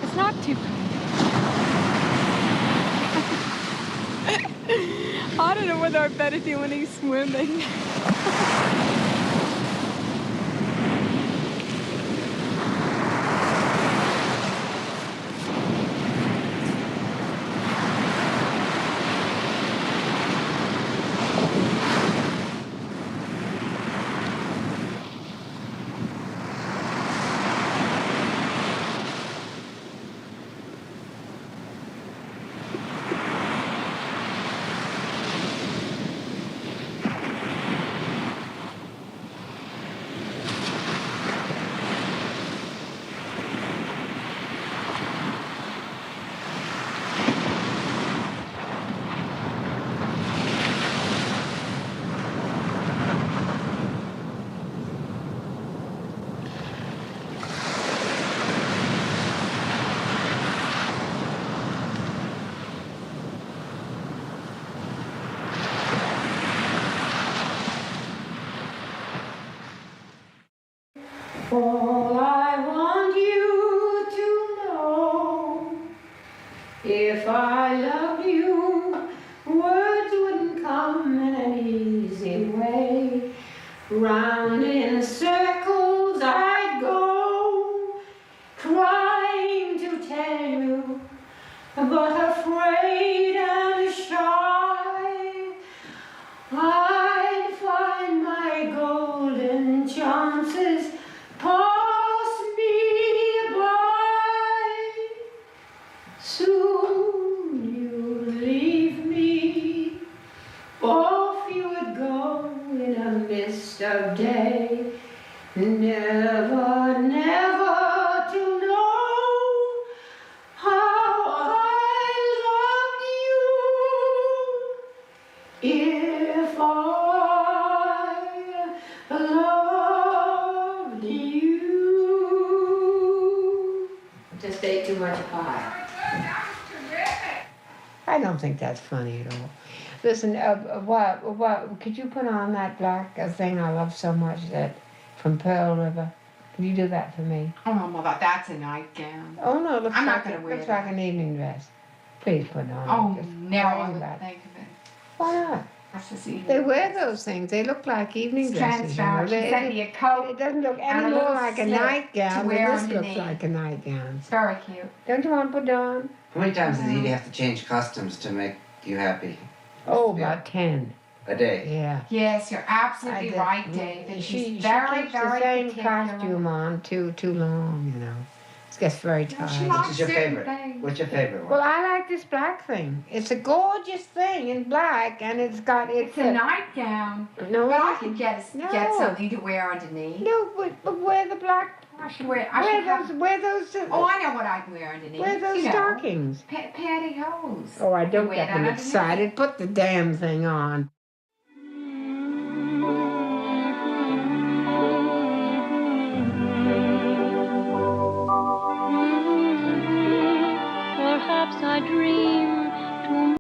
It's not too cold. I don't know whether I better do any swimming. All I want you to know, if I loved you, words wouldn't come in an easy way. Round in circles I'd go, trying to tell you, but afraid and shy. I'd find my golden chances pass me by. Soon you'd leave me, off you would go in a mist of day. Never, never to know how I loved you. If I loved you. Just ate too much pie. I don't think that's funny at all. Listen, what could you put on that black thing I love so much, that from Pearl River? Can you do that for me? Oh, Mother, that's a nightgown. Oh no, it looks I'm not like gonna wear looks like an evening dress. Please put it on. Oh, Just never crying would about it. think of it. Why not? They wear those things. They look like evening It's dresses. transparent. She sent me a coat. It doesn't look and any a more little like a slip nightgown, to but wear this looks underneath. like a nightgown. It's very cute. Don't you want to put it on? How many times does Edie have to change costumes to make you happy? Oh, Yeah. about 10. A day? Yeah. Yes, you're absolutely I right, did- David. She She's very, keeps very the same particular. costume on too long, you know. It gets very she tired. likes Which is your certain favorite? things. What's your favorite one? Well, I like this black thing. It's a gorgeous thing in black, and it's It's a nightgown. No, But I it could isn't. get No. something to wear underneath. No, but wear the black. I should wear. Wear those. Oh, I know what I can wear underneath. Wear those you know, stockings. Pantyhose. Oh, I You don't wear get that them underneath. excited. Put the damn thing on.